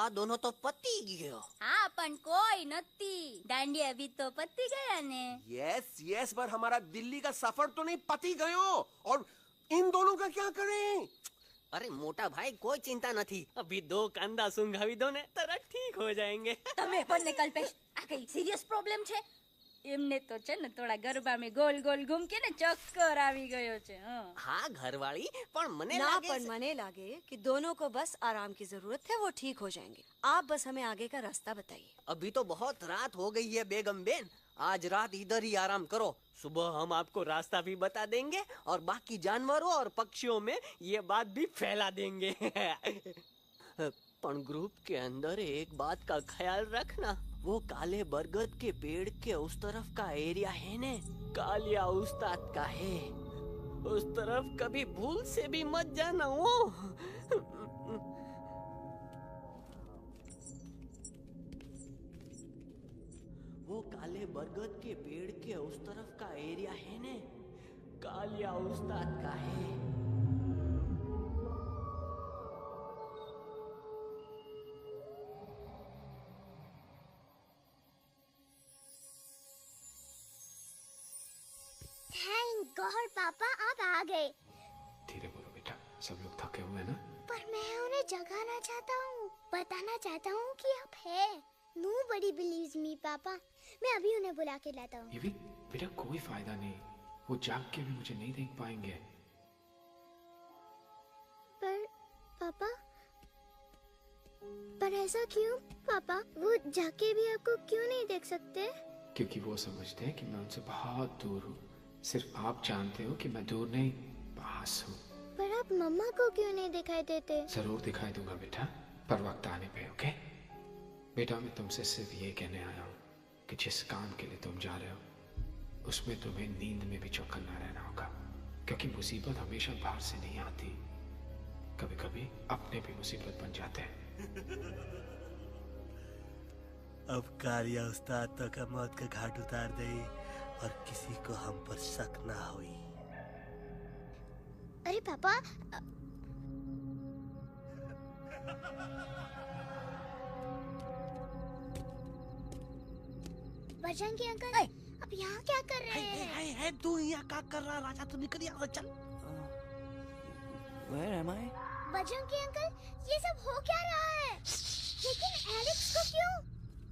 [SPEAKER 17] આ દોનો તો પતી ગયો.
[SPEAKER 2] હા પણ કોઈ નથી. દાંડિયા भी तो પતી ગયા ને.
[SPEAKER 10] यस यस, पर हमारा दिल्ली का सफर तो नहीं पती गयो. और इन दोनों का क्या करें?
[SPEAKER 17] अरे मोटा भाई कोई चिंता नहीं.
[SPEAKER 14] अभी 2 कांदा सूंघावी दो ने तरह ठीक हो जाएंगे.
[SPEAKER 2] તમે પણ ને કલ્પેશ આ કઈ સિરિયસ પ્રોબ્લેમ છે? એમને તો છે ને થોડા ગરબા में गोल गोल घूम के ने चक्कर આવી ગયો છે.
[SPEAKER 17] हाँ घरवाली, पर मने
[SPEAKER 1] ना
[SPEAKER 17] लागे
[SPEAKER 1] पर मने लागे कि दोनों को बस आराम की जरूरत है, वो ठीक हो जाएंगे. आप बस हमें आगे का रास्ता बताइए.
[SPEAKER 17] अभी तो बहुत रात हो गई है बेगम बेन. आज रात इधर ही आराम करो. सुबह हम आपको रास्ता भी बता देंगे और बाकी जानवरों और पक्षियों में ये बात भी फैला देंगे. पर ग्रुप के अंदर एक बात का ख्याल रखना. वो काले बरगद के पेड़ के उस तरफ का एरिया है ने, कालिया उस्ताद का है. उस तरफ कभी भूल से भी मत जाना. वो काले बरगद के पेड़ के उस तरफ का एरिया है ने, कालिया उस्ताद का है.
[SPEAKER 5] थैंक गॉड पापा आप आ गए.
[SPEAKER 18] धीरे बोलो बेटा, सब लोग थके हुए ना.
[SPEAKER 5] पर मैं उन्हें जगाना चाहता हूँ, बताना चाहता हूँ कि आप है. Nobody believes me पापा. मैं अभी उन्हें बुला के लाता हूँ.
[SPEAKER 18] ये भी बेटा कोई फायदा नहीं, वो जाग के भी मुझे नहीं देख पाएंगे.
[SPEAKER 5] पर पापा, पर ऐसा क्यों पापा? वो जाके भी आपको क्यों नहीं देख सकते?
[SPEAKER 18] क्योंकि वो समझते हैं कि मैं उनसे बहुत दूर हूँ. सिर्फ आप जानते हो कि मैं दूर नहीं, पास हूँ.
[SPEAKER 5] पर आप मम्मा को क्यों नहीं दिखाई देते?
[SPEAKER 18] जरूर दिखाई दूंगा बेटा, पर वक्त आने पे. ओके बेटा, मैं तुमसे सिर्फ ये कहने आया हूँ कि जिस काम के लिए तुम जा रहे हो उसमें तुम्हें नींद में भी चौकन्ना रहना होगा. क्योंकि मुसीबत हमेशा बाहर से नहीं आती, कभी कभी अपने भी मुसीबत बन जाते हैं.
[SPEAKER 9] अब कालिया उस्ताद तो का मौत का घाट उतार दे और किसी को हम पर शक ना हुई.
[SPEAKER 5] अरे पापा, बजरंगी अंकल अब यहाँ क्या कर रहे हैं?
[SPEAKER 9] है तू यहाँ क्या कर रहा? राजा तू निकल यहाँ से, चल.
[SPEAKER 8] Where am I?
[SPEAKER 5] Bajrangi uncle, ये सब हो क्या रहा है? लेकिन एलेक्स को क्यों?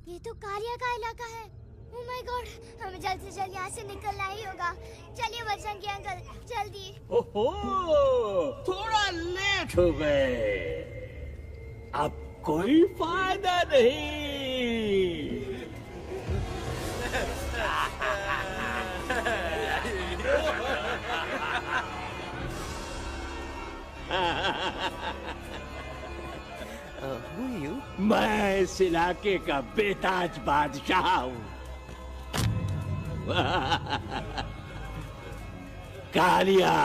[SPEAKER 5] ये तो कालिया का इलाका है. ओह माय गॉड, हमें जल्द से जल्द यहाँ से निकलना ही होगा. चलिए बजरंगी अंकल, जल्दी.
[SPEAKER 3] ओहो, थोड़ा लेट हो गए. अब कोई फायदा नहीं.
[SPEAKER 17] Who are you?
[SPEAKER 3] मैं इस इलाके का बेताज बादशाह हूँ. कालिया,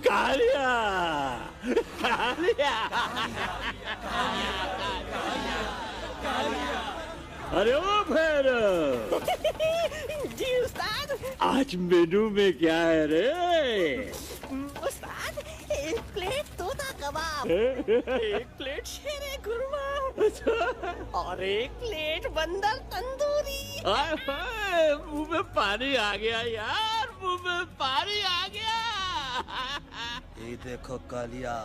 [SPEAKER 3] कालिया, कालिया. अरे ओ भैरव.
[SPEAKER 17] जी उस्ताद.
[SPEAKER 3] आज मेनू में क्या है रे?
[SPEAKER 17] उस्ताद, 1 प्लेट तोता कबाब, 1 प्लेट शेरे कुरमा और 1 प्लेट बंदर तंदूरी.
[SPEAKER 3] हाय हाय, मुंह में पानी आ गया यार, मुंह में पानी आ गया.
[SPEAKER 9] ये देखो कालिया,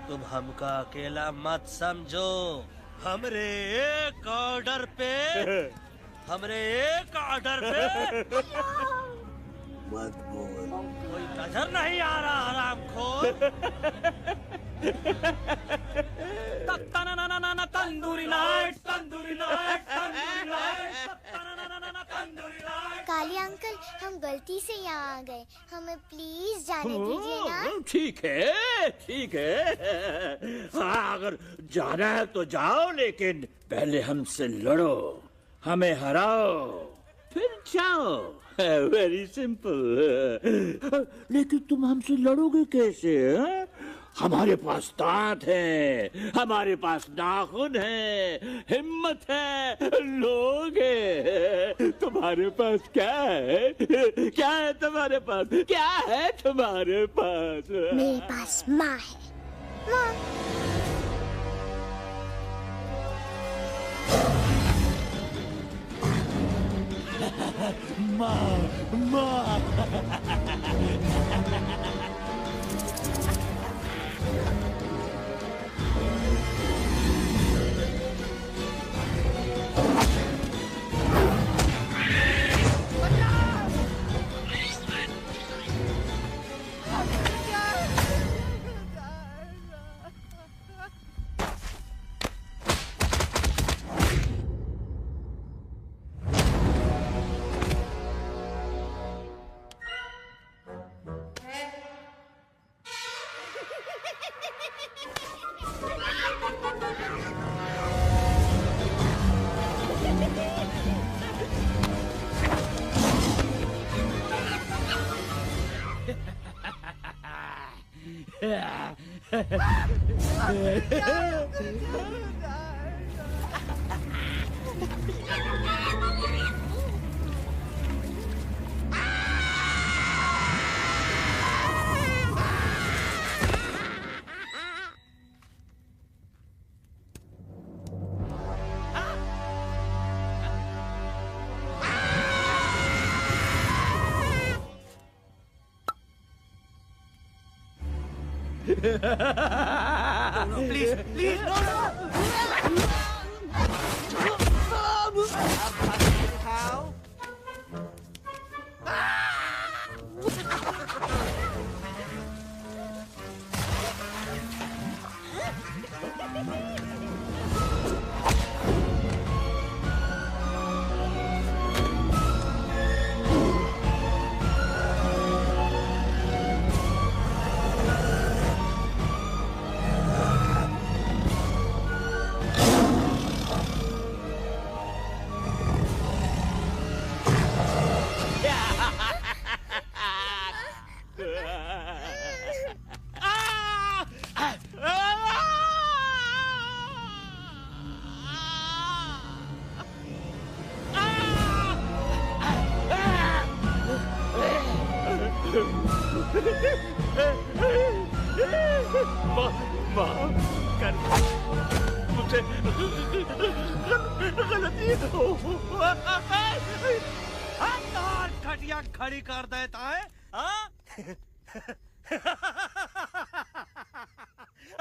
[SPEAKER 9] तुम हमका अकेला मत समझो. हमरे एक ऑर्डर पे मत बोल. कोई नजर नहीं आ रहा हरामखोर. Tandoori night, tandoori night, tandoori night, tandoori night.
[SPEAKER 5] Kaliya uncle, हम गलती से यहाँ आ गए, हमें प्लीज जाने दीजिए ना.
[SPEAKER 3] ठीक है, ठीक है. हाँ, अगर जाना है तो जाओ, लेकिन पहले हमसे लड़ो, हमें हराओ, फिर जाओ. Very simple. लेकिन तुम हमसे लड़ोगे कैसे? हमारे पास दांत है, हमारे पास नाखून है, हिम्मत है, लोग है. तुम्हारे पास क्या है? क्या है तुम्हारे पास? क्या है तुम्हारे पास?
[SPEAKER 5] मेरे पास माँ है. माँ.
[SPEAKER 14] No, please, please, no, no. How?
[SPEAKER 12] खटिया खड़ी कर देता है हाँ?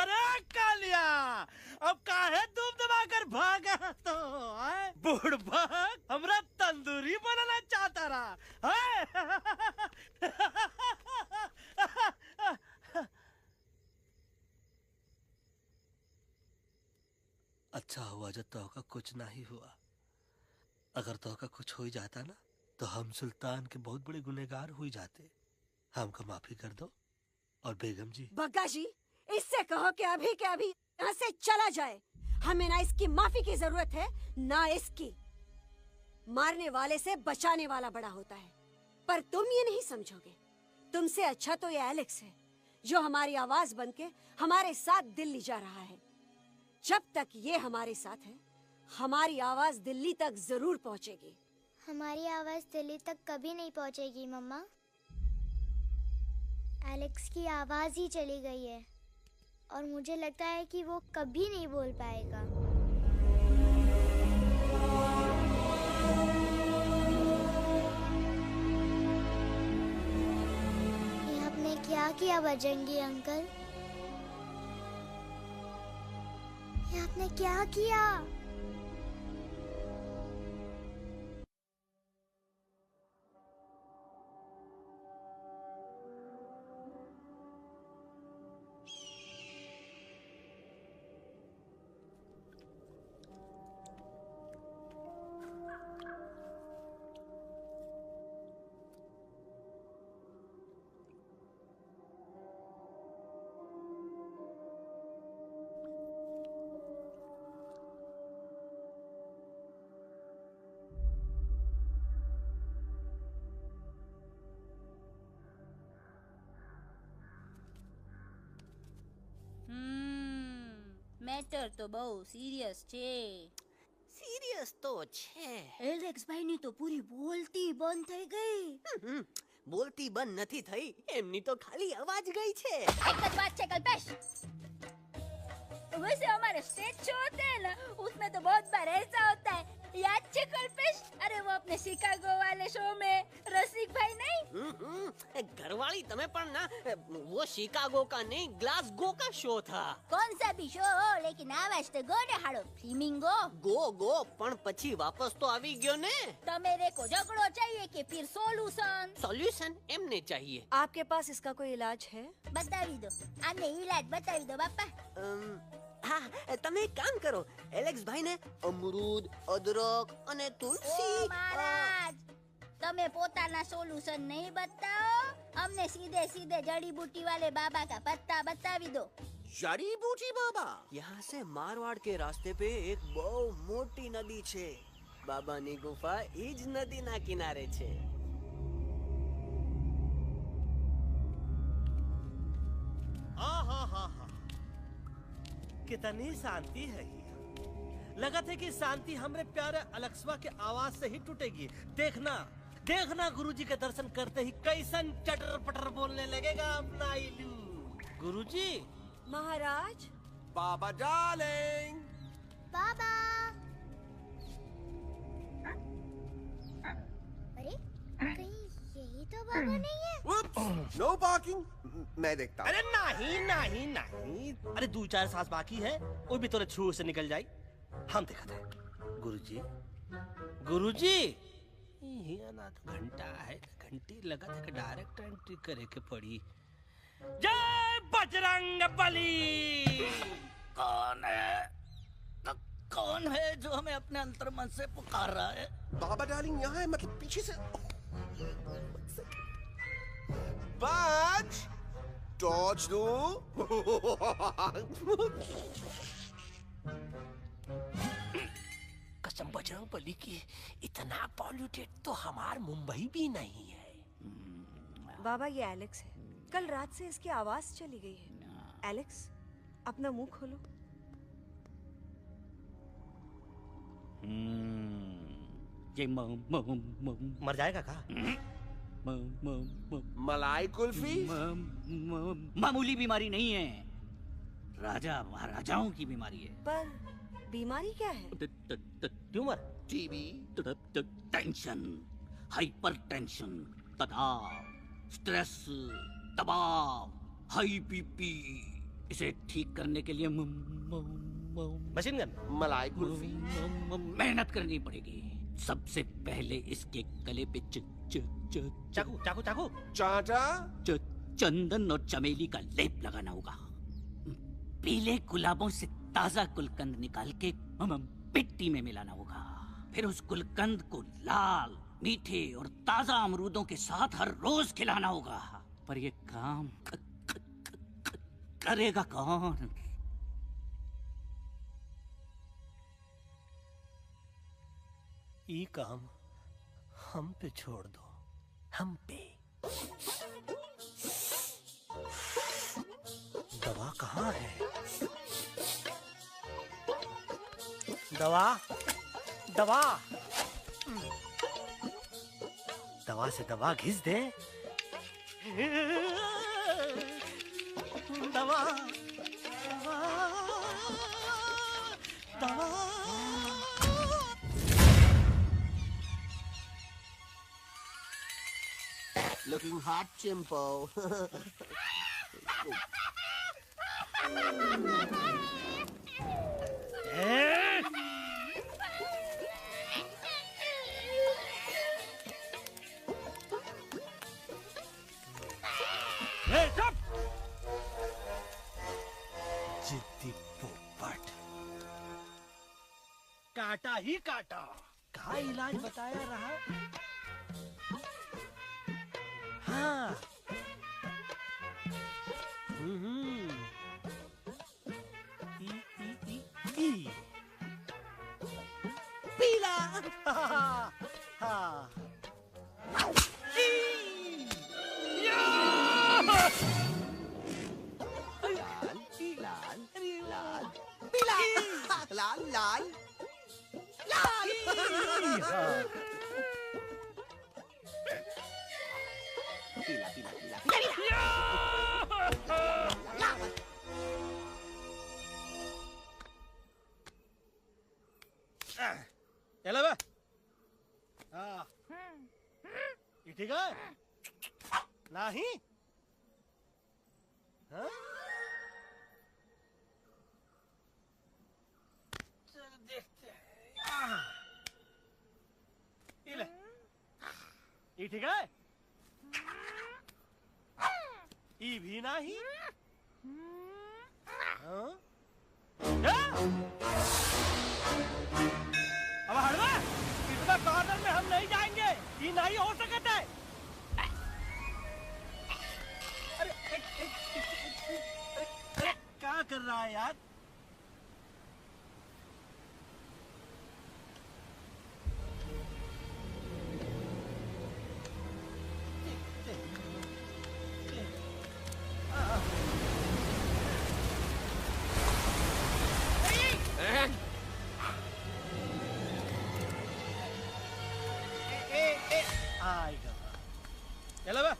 [SPEAKER 12] अरे कालिया अब काहे तुम दबाकर भागा तो बुढ़बा हमरा तंदूरी बनाना चाहता रहा
[SPEAKER 9] अच्छा हुआ जब तोहका कुछ नहीं हुआ। अगर तोहका कुछ हो ही जाता ना तो हम सुल्तान के बहुत बड़े गुनहगार हुई जाते। हमको माफी कर दो। और बेगम जी,
[SPEAKER 1] बग्गा जी, इससे कहो कि अभी के अभी यहाँ से चला जाए। हमें ना इसकी माफी की जरूरत है ना इसकी। मारने वाले से बचाने वाला बड़ा होता है, पर तुम ये नहीं समझोगे। तुमसे अच्छा तो ये एलेक्स है जो हमारी आवाज बनके हमारे साथ दिल्ली जा रहा है। जब तक ये हमारे साथ है हमारी आवाज दिल्ली तक जरूर पहुंचेगी।
[SPEAKER 5] हमारी आवाज दिल्ली तक कभी नहीं पहुंचेगी मम्मा। एलेक्स की आवाज ही चली गई है और मुझे लगता है कि वो कभी नहीं बोल पाएगा। ये आपने क्या किया बजरंगी अंकल? ये आपने क्या किया?
[SPEAKER 2] મેટર તો બહુ સિરિયસ છે.
[SPEAKER 17] સિરિયસ તો છે.
[SPEAKER 1] એલેક્સ ભાઈની તો પૂરી બોલતી બંધ થઈ ગઈ.
[SPEAKER 17] બોલતી બંધ નથી થઈ, એમની તો ખાલી અવાજ ગઈ છે.
[SPEAKER 2] एक જ बात છે कल्पेश, वैसे हमारे स्टेज शो होते हैं ना उसमें तो बहुत बार ऐसा होता है याद छे कल्पेश? अरे वो अपने शिकागो वाले शो में रसिक भाई नहीं?
[SPEAKER 17] घरवाली तमे पण ना वो शिकागो का नहीं ग्लासगो का शो था।
[SPEAKER 2] कौन सा भी शो हो लेकिन आवाज तो गो ने हाड़ो फ्लेमिंगो।
[SPEAKER 17] गो पण પછી વાપસ તો આવી ગયો ને।
[SPEAKER 2] तो मेरे को झगड़ो चाहिए कि फिर सोल्यूशन?
[SPEAKER 17] सॉल्यूशन एमने चाहिए।
[SPEAKER 1] आपके पास इसका कोई इलाज है?
[SPEAKER 2] बतावी दो, आने इलाज बतावी दो बापा।
[SPEAKER 17] हाँ તમે એક કામ કરો, એલેક્સ ભાઈ ને અમરૂદ, અદરક અને તુલસી।
[SPEAKER 2] ओ महाराज, તમે પોતાના સોલ્યુશન नहीं बताओ, हमने सीधे सीधे जड़ी बूटी वाले बाबा का पत्ता बतावी दो।
[SPEAKER 17] जड़ी बूटी बाबा? यहाँ से मारवाड़ के रास्ते पे एक बહુ મોટી નદી છે। બાબાની ગુફા ઈ જ નદીના કિનારે છે।
[SPEAKER 9] हाँ कितनी शांति है यहाँ। लगा था कि शांति हमरे प्यारे अलेक्सवा के आवाज से ही टूटेगी। देखना देखना गुरुजी के दर्शन करते ही कैसन चटर पटर बोलने लगेगा अपना इलू। गुरुजी।
[SPEAKER 1] महाराज।
[SPEAKER 10] बाबा डार्लिंग।
[SPEAKER 5] बाबा। अरे कहीं यही तो बाबा नहीं है?
[SPEAKER 10] No parking. मैं देखता हूँ।
[SPEAKER 9] अरे नहीं। अरे 2-4 सांस बाकी है, वो भी तोरे छू से निकल जाए। हम देखा थे। गुरुजी ये ना तो घंटा है, घंटी लगा था कि डायरेक्ट एंट्री करे के पड़ी। जय बजरंग बली।
[SPEAKER 19] कौन है जो हमें अपने अंतर्मन से पुकार रहा है?
[SPEAKER 10] बाबा डार्लिंग यहाँ है, मतलब पीछे से। बाज टॉर्च दो।
[SPEAKER 17] कसम बजरंग बली की, इतना पॉल्यूटेड तो हमार मुंबई भी नहीं है।
[SPEAKER 1] बाबा ये एलेक्स है, कल रात से इसकी आवाज चली गई है। एलेक्स अपना मुंह खोलो।
[SPEAKER 19] ये
[SPEAKER 9] मर जाएगा का?
[SPEAKER 10] मलाई कुल्फी?
[SPEAKER 19] मामूली बीमारी नहीं है, राजा महाराजाओं की बीमारी है।
[SPEAKER 1] पर बीमारी क्या है?
[SPEAKER 9] Tumour,
[SPEAKER 10] TB,
[SPEAKER 19] tension, hyper tension, तनाव, स्ट्रेस, दबाव, हाई बीपी। इसे ठीक करने के लिए
[SPEAKER 9] मशीन गन,
[SPEAKER 10] मलाई कुल्फी,
[SPEAKER 19] मेहनत करनी पड़ेगी। सबसे पहले इसके गले पे
[SPEAKER 9] चाकू
[SPEAKER 10] चाटा,
[SPEAKER 19] चंदन और चमेली का लेप लगाना होगा। पीले गुलाबों से ताजा गुलकंद निकाल के मिट्टी में मिलाना होगा। फिर उस गुलकंद को लाल, मीठे और ताजा अमरूदों के साथ हर रोज खिलाना होगा। पर ये काम करेगा कौन?
[SPEAKER 9] ये काम हम पे छोड़ दो, हम पे। दवा कहाँ है? दवा से दवा घिस दे। दवा।
[SPEAKER 17] Looking hot, Chimpo.
[SPEAKER 9] जिद्दी पोपट, काटा ही काटा। कहाँ इलाज बताया रहा? हाँ। पीला। हाँ। चला बे। हाँ ये ठीक है नहीं हाँ चल देखते हैं ये ले ये ठीक है ये भी नहीं हाँ अब हड़वा इतना कॉर्नर में हम नहीं जाएंगे ये नहीं हो सकता है अरे क्या कर रहा है यार चलो बे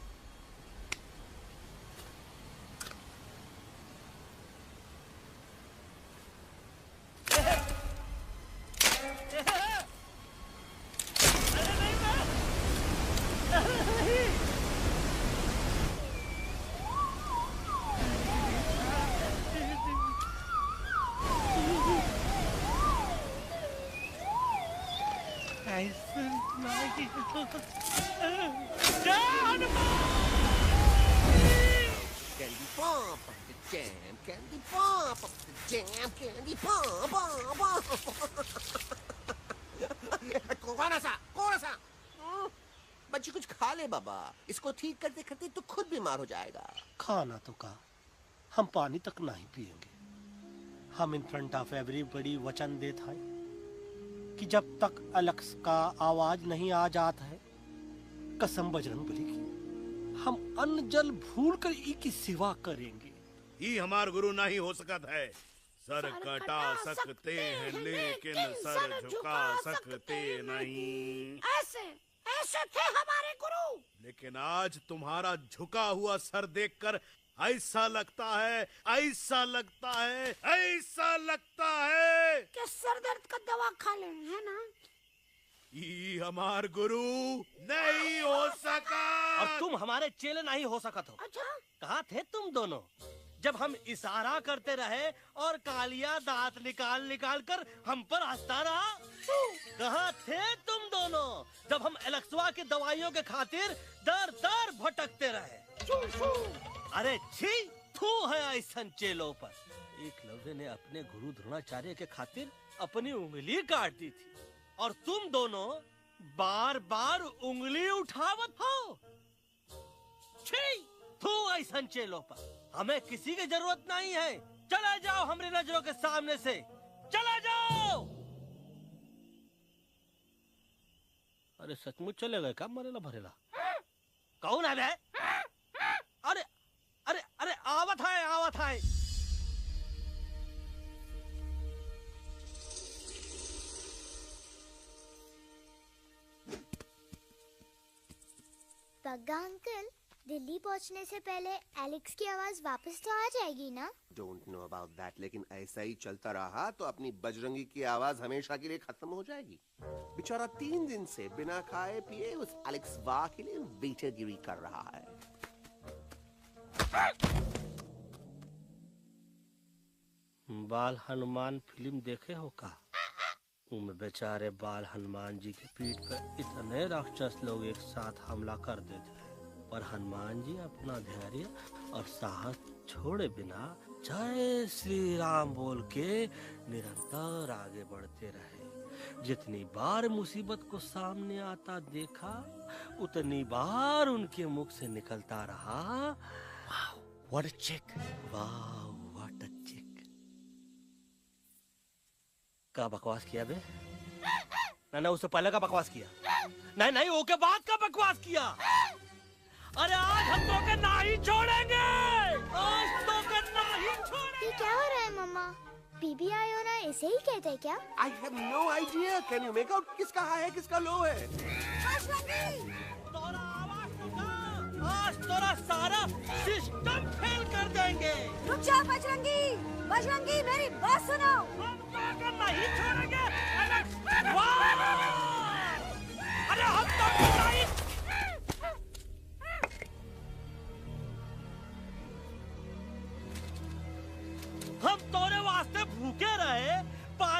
[SPEAKER 10] Candy pop up the jam, candy pop up the jam, candy pop up. कौन सा? बच्ची कुछ खा ले बाबा, इसको ठीक करते करते तो खुद बीमार हो जाएगा।
[SPEAKER 9] खाना तो का हम पानी तक नहीं पिएंगे। हम इन फ्रंट ऑफ एवरीबॉडी वचन देता है कि जब तक एलेक्स का आवाज नहीं आ जाता है कसम बजरंगबली की हम अन्न जल भूल कर ई की सेवा करेंगे।
[SPEAKER 11] ये हमार गुरु नहीं हो सकता है। सर कटा सकते हैं लेकिन सर झुका सकते नहीं।
[SPEAKER 13] ऐसे थे हमारे गुरु।
[SPEAKER 11] लेकिन आज तुम्हारा झुका हुआ सर देखकर ऐसा लगता है
[SPEAKER 13] कि सर दर्द का दवा खा ले, है ना?
[SPEAKER 11] ये हमार गुरु नहीं हो सका।
[SPEAKER 9] और तुम हमारे चेले नहीं हो सका तो।
[SPEAKER 13] अच्छा?
[SPEAKER 9] कहाँ थे तुम दोनों जब हम इशारा करते रहे और कालिया दांत निकाल निकाल कर हम पर हंसता रहा? कहाँ थे तुम दोनों जब हम एलेक्सवा की दवाइयों के खातिर दर दर भटकते रहे? अरे छी थू है ऐसा चेलों पर। एकलव्य ने अपने गुरु द्रोणाचार्य के खातिर अपनी उंगली काट दी थी और तुम दोनों बार बार उंगली उठावत हो। छी थू ऐसा चेलों पर। हमें किसी की जरूरत नहीं है। चला जाओ हमारी नजरों के सामने से, चला जाओ। अरे सचमुच चले गए क्या मरेला भरेला? कौन है बे? अरे अरे अरे आवत है।
[SPEAKER 5] पग्गा अंकल, दिल्ली पहुंचने से पहले एलेक्स की आवाज वापस तो आ जाएगी ना?
[SPEAKER 10] डोंट नो अबाउट दैट, लेकिन ऐसा ही चलता रहा तो अपनी बजरंगी की आवाज हमेशा के लिए खत्म हो जाएगी। बेचारा 3 दिन से बिना खाए पिए उस एलेक्स वाह के लिए वेटरगिरी कर रहा है।
[SPEAKER 9] बाल हनुमान फिल्म देखे हो का? उनमें बेचारे बाल हनुमान जी की पीठ पर इतने राक्षस लोग एक साथ हमला कर देते हैं, पर हनुमान जी अपना धैर्य और साहस छोड़े बिना जय श्री राम बोल के निरंतर आगे बढ़ते रहे। जितनी बार मुसीबत को सामने आता देखा उतनी बार उनके मुख से निकलता रहा, व्हाट अ चिक, वाह व्हाट अ चिक। का बकवास किया बे? ना उससे पहले का बकवास किया? नहीं ओके बाद का बकवास किया। अरे आज हम तो के नहीं छोड़ेंगे, आज तो के नहीं छोड़ेंगे।
[SPEAKER 5] ये क्या हो रहा है मम्मा? बीबी आयो ना ऐसे ही कहते हैं क्या?
[SPEAKER 10] I have no idea. Can you make out किसका हाई है किसका लो है?
[SPEAKER 9] आज तोरा सारा सिस्टम फेल कर देंगे।
[SPEAKER 1] रुक जा बजरंगी, बजरंगी मेरी बात सुनो।
[SPEAKER 9] नहीं छोड़ेंगे।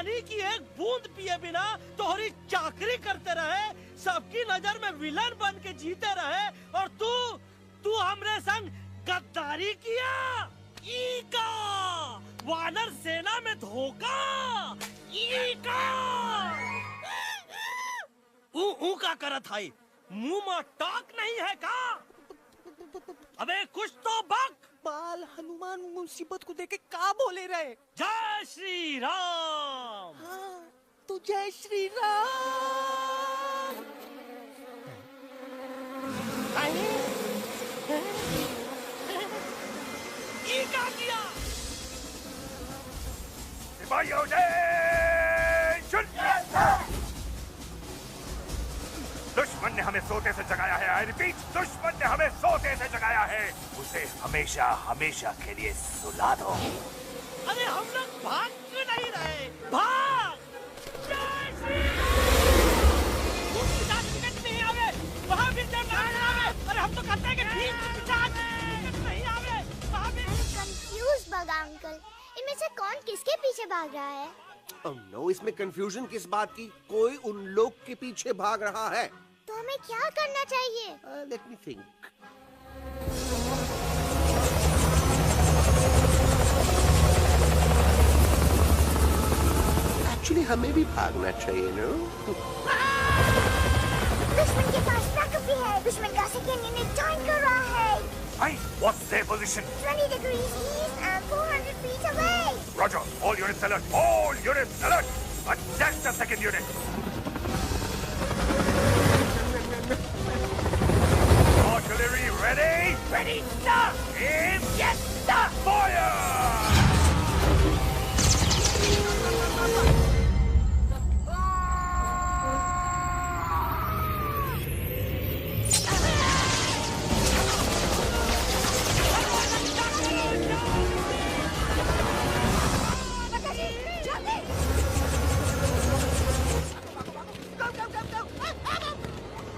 [SPEAKER 12] पानी की एक बूंद पिए बिना तोहरी चाकरी करते रहे, सबकी नजर में विलन बन के जीते रहे, और तू हमरे संग गद्दारी किया। ईका वानर सेना में धोखा। ईका ऊ का करत है, मुंह में टाक नहीं है का? अबे कुछ तो बक।
[SPEAKER 14] बाल हनुमान मुसीबत को देखे का बोले रहे?
[SPEAKER 12] जय श्री राम।
[SPEAKER 14] हाँ, तो जय श्री राम।
[SPEAKER 12] ये क्या किया?
[SPEAKER 20] सिपाहियों दुश्मन ने हमें सोते से जगाया है। आई रिपीट, दुश्मन ने हमें सोते से जगाया है। उसे हमेशा हमेशा के लिए सुला दो।
[SPEAKER 12] अरे हम लोग भाग क्यों नहीं रहे? भाग! नहीं आवे, वहाँ भी अरे हम तो कहते हैं कि नहीं आवे, वहाँ भी।
[SPEAKER 5] कंफ्यूज बगा अंकल, इनमें से कौन किसके पीछे भाग रहा है?
[SPEAKER 10] Oh no, इसमें कंफ्यूजन किस बात की? कोई उन लोग के पीछे भाग रहा है।
[SPEAKER 5] तो हमें क्या करना चाहिए?
[SPEAKER 10] Let me think. Actually, हमें भी भागना चाहिए, no?
[SPEAKER 5] दुश्मन के पास बैकअप भी है। दुश्मन का सेकेंड यूनिट जॉइन कर रहा है।
[SPEAKER 20] Hey, what's their position?
[SPEAKER 5] 20 degrees east and 400 feet away.
[SPEAKER 20] Roger, all units alert. All units alert. Attack the second unit. Artillery ready? Ready, sir. Aim. Yes, sir. Fire!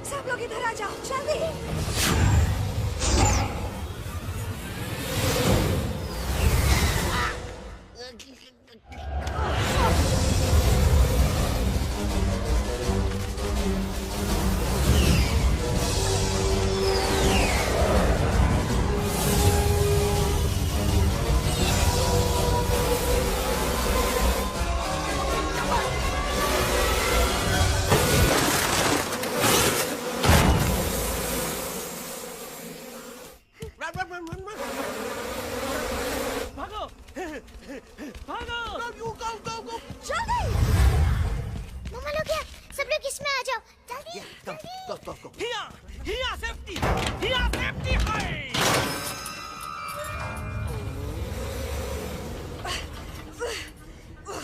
[SPEAKER 1] सब लोग इधर आ जाओ, जल्दी।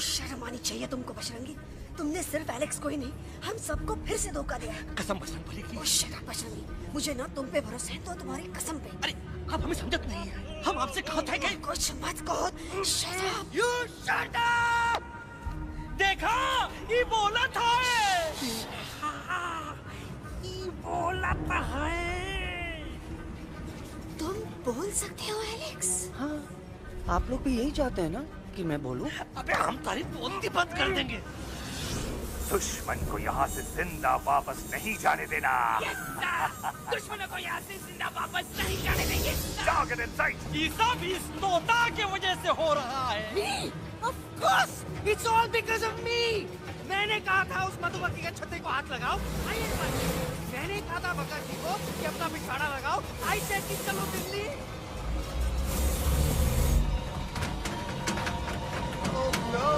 [SPEAKER 1] शर्म आनी चाहिए तुमको बजरंगी। तुमने सिर्फ एलेक्स को ही नहीं, हम सबको फिर से धोखा दिया है।
[SPEAKER 12] कसम बजरंग बली की।
[SPEAKER 1] शट अप बजरंगी, मुझे ना तुम पे भरोसा है तो तुम्हारी कसम पे।
[SPEAKER 12] अरे आप हमें समझत नहीं है, हम आपसे कहा था कि
[SPEAKER 1] कुछ मत कहो। Shut up.
[SPEAKER 12] You shut up. देखा, ये बोला था। ये बोला था है।
[SPEAKER 1] तुम बोल सकते हो एलेक्स?
[SPEAKER 14] हाँ, आप लोग भी यही चाहते हैं ना कि मैं बोलूं?
[SPEAKER 12] अबे हम तारीफ बोलती बंद कर देंगे।
[SPEAKER 20] दुश्मन को यहाँ से जिंदा वापस नहीं जाने देना।
[SPEAKER 12] दुश्मनों को यहाँ से जिंदा वापस नहीं जाने देंगे।
[SPEAKER 20] Target in sight.
[SPEAKER 12] ये सब इस तोता की वजह से हो रहा है।
[SPEAKER 14] Me? Of course, it's all because of me. मैंने कहा था उस मधुमक्खी के छत्ते को हाथ लगाओ। मैंने कहा था भगत जी को कि अपना पिछवाड़ा लगाओ। आई सेड कि चलो दिल्ली।
[SPEAKER 10] Oh no!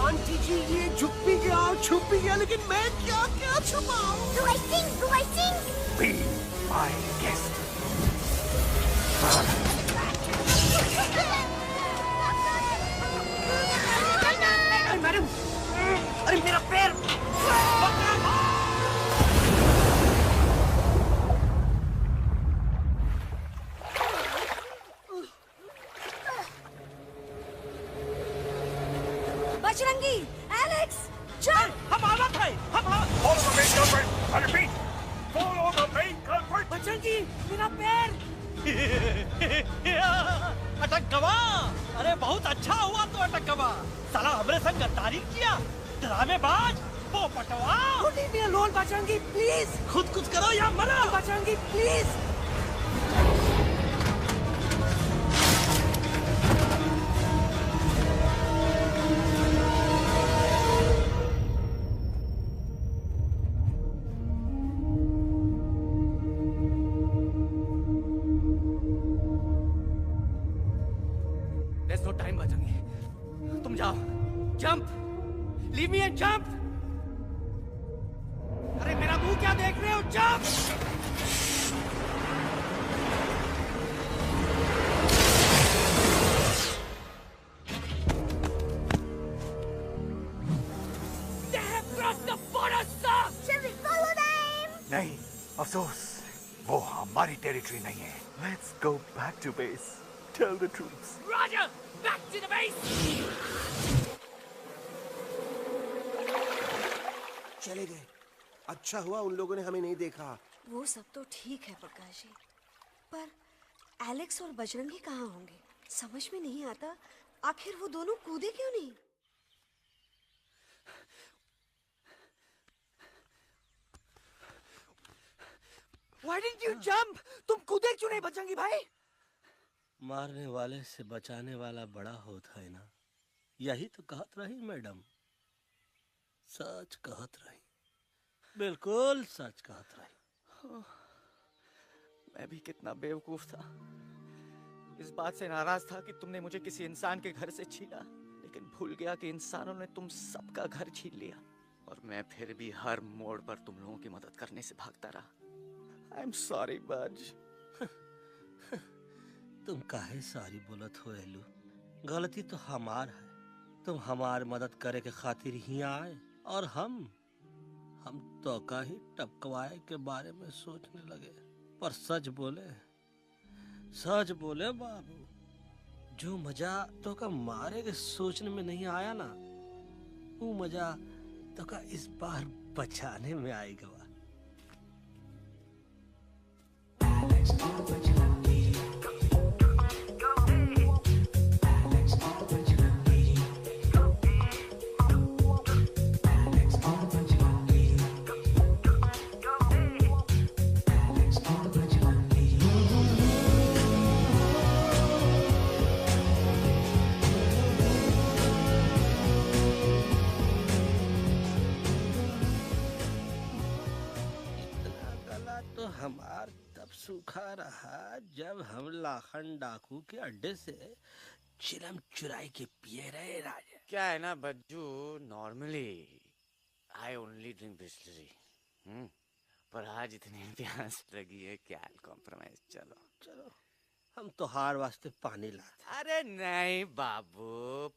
[SPEAKER 10] आंटी जी, ये छुप भी गया, लेकिन मैं क्या छुपाऊं?
[SPEAKER 5] Do I sing?
[SPEAKER 20] Be my guest.
[SPEAKER 1] Bajrangi, Alex, चल।
[SPEAKER 12] हम आवत है, हम
[SPEAKER 20] Follow the main culprit. I repeat, follow the main culprit.
[SPEAKER 12] Bajrangi, मेरा पैर। अटक गवा। अरे बहुत अच्छा हुआ तो अटक गवा। साला हमरे संग गद्दारी किया, ड्रामेबाज, पोपटवा। Leave me alone, Bajrangi, please. खुद कुछ करो या मरो। Bajrangi, please.
[SPEAKER 14] There's no time, Bajrangi. तुम जाओ। Jump! Leave me and jump! अरे मेरा मुंह क्या देख रहे हो? Jump!
[SPEAKER 13] They have crossed the border, sir! Shall we follow them?
[SPEAKER 20] नहीं, अफसोस, वो हमारी टेरिटरी नहीं है। Let's go back to base. Tell the troops.
[SPEAKER 13] Roger! Back to the base!
[SPEAKER 10] चले गए। अच्छा हुआ उन लोगों ने हमें नहीं देखा।
[SPEAKER 1] वो सब तो ठीक है प्रकाश जी, पर एलेक्स और बजरंगी कहाँ होंगे? समझ में नहीं आता, आखिर वो दोनों कूदे क्यों नहीं?
[SPEAKER 12] Why didn't you jump? तुम कूदे क्यों नहीं बजरंगी भाई?
[SPEAKER 9] मारने वाले से बचाने वाला बड़ा होता है ना, यही तो कहत रही मैडम। सच कहत रही, बिल्कुल सच कहत रही।
[SPEAKER 14] मैं भी कितना बेवकूफ था। इस बात से नाराज था कि तुमने मुझे किसी इंसान के घर से छीना, लेकिन भूल गया कि इंसानों ने तुम सबका घर छीन लिया, और मैं फिर भी हर मोड़ पर तुम लोगों की मदद करने से भागता रहा। I'm sorry, बज।
[SPEAKER 9] तुम काहे सारी बोलत हो एलू? गलती तो हमार है। तुम हमार मदद करे के खातिर ही आए, और हम तो का ही टपकवाए के बारे में सोचने लगे। पर सच बोले बाबू, जो मजा तो का मारे के सोचने में नहीं आया ना, वो मजा तो का इस बार बचाने में आएगा। हमार तब सूखा रहा जब हम लाखन डाकू के अड्डे से चिलम चुराई के पिए रहे राजा।
[SPEAKER 14] क्या है ना Bajju, normally I only drink Bisleri, पर आज इतनी प्यास लगी है क्या कॉम्प्रोमाइज। चलो
[SPEAKER 9] चलो हम तो हार वास्ते पानी लाते।
[SPEAKER 14] अरे नहीं बाबू,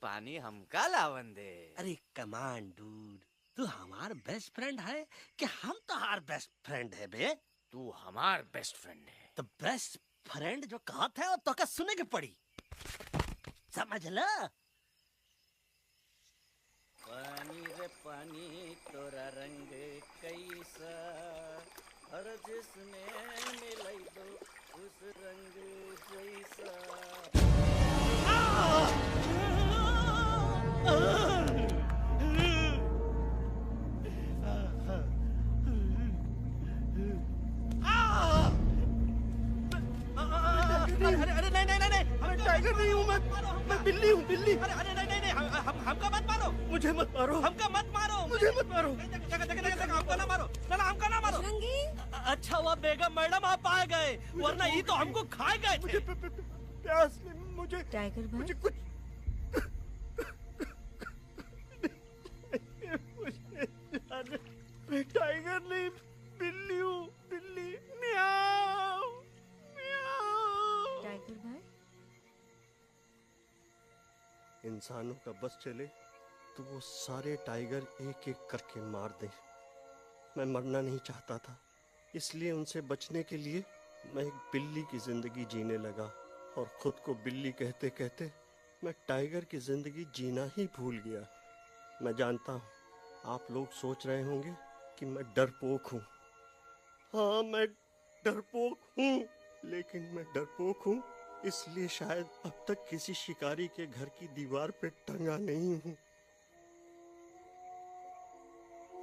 [SPEAKER 14] पानी हमका लावन दे।
[SPEAKER 9] अरे कमान डूड, तू हमार बेस्ट फ्रेंड है कि हम तो हार बेस्ट फ्रेंड है बे?
[SPEAKER 14] तू हमार बेस्ट फ्रेंड है।
[SPEAKER 9] तो बेस्ट फ्रेंड जो कहत है वो तो का सुने के पड़ी, समझ ला।
[SPEAKER 19] पानी रे पानी तोरा रंग कैसा, हर जिसने मिलाई दो उस रंग जैसा।
[SPEAKER 12] अरे नहीं, मैं टाइगर नहीं हूँ, मैं बिल्ली हूँ, बिल्ली। अरे नहीं, हमका मत मारो, मुझे मत मारो, हमका मत मारो, मुझे मत मारो, हमका ना मारो, ना हमका ना मारो। अच्छा हुआ बेगम मैडम आप आ गए, वरना ये तो हमको खा गए थे। मुझे प्यास नहीं, मुझे
[SPEAKER 1] टाइगर भाई,
[SPEAKER 12] मुझे कुछ मैं टाइगर नहीं, बिल्ली हूँ, बिल्ली। म्याऊ म्याऊ।
[SPEAKER 1] टाइगर भाई,
[SPEAKER 6] इंसानों का बस चले तो वो सारे टाइगर एक एक करके मार दें। मैं मरना नहीं चाहता था, इसलिए उनसे बचने के लिए मैं एक बिल्ली की जिंदगी जीने लगा, और खुद को बिल्ली कहते कहते मैं टाइगर की जिंदगी जीना ही भूल गया। मैं जानता हूँ आप लोग सोच रहे होंगे कि मैं डरपोक हूँ। हाँ, मैं डरपोक हूँ, लेकिन मैं डरपोक हूँ इसलिए शायद अब तक किसी शिकारी के घर की दीवार पे टंगा नहीं हूँ।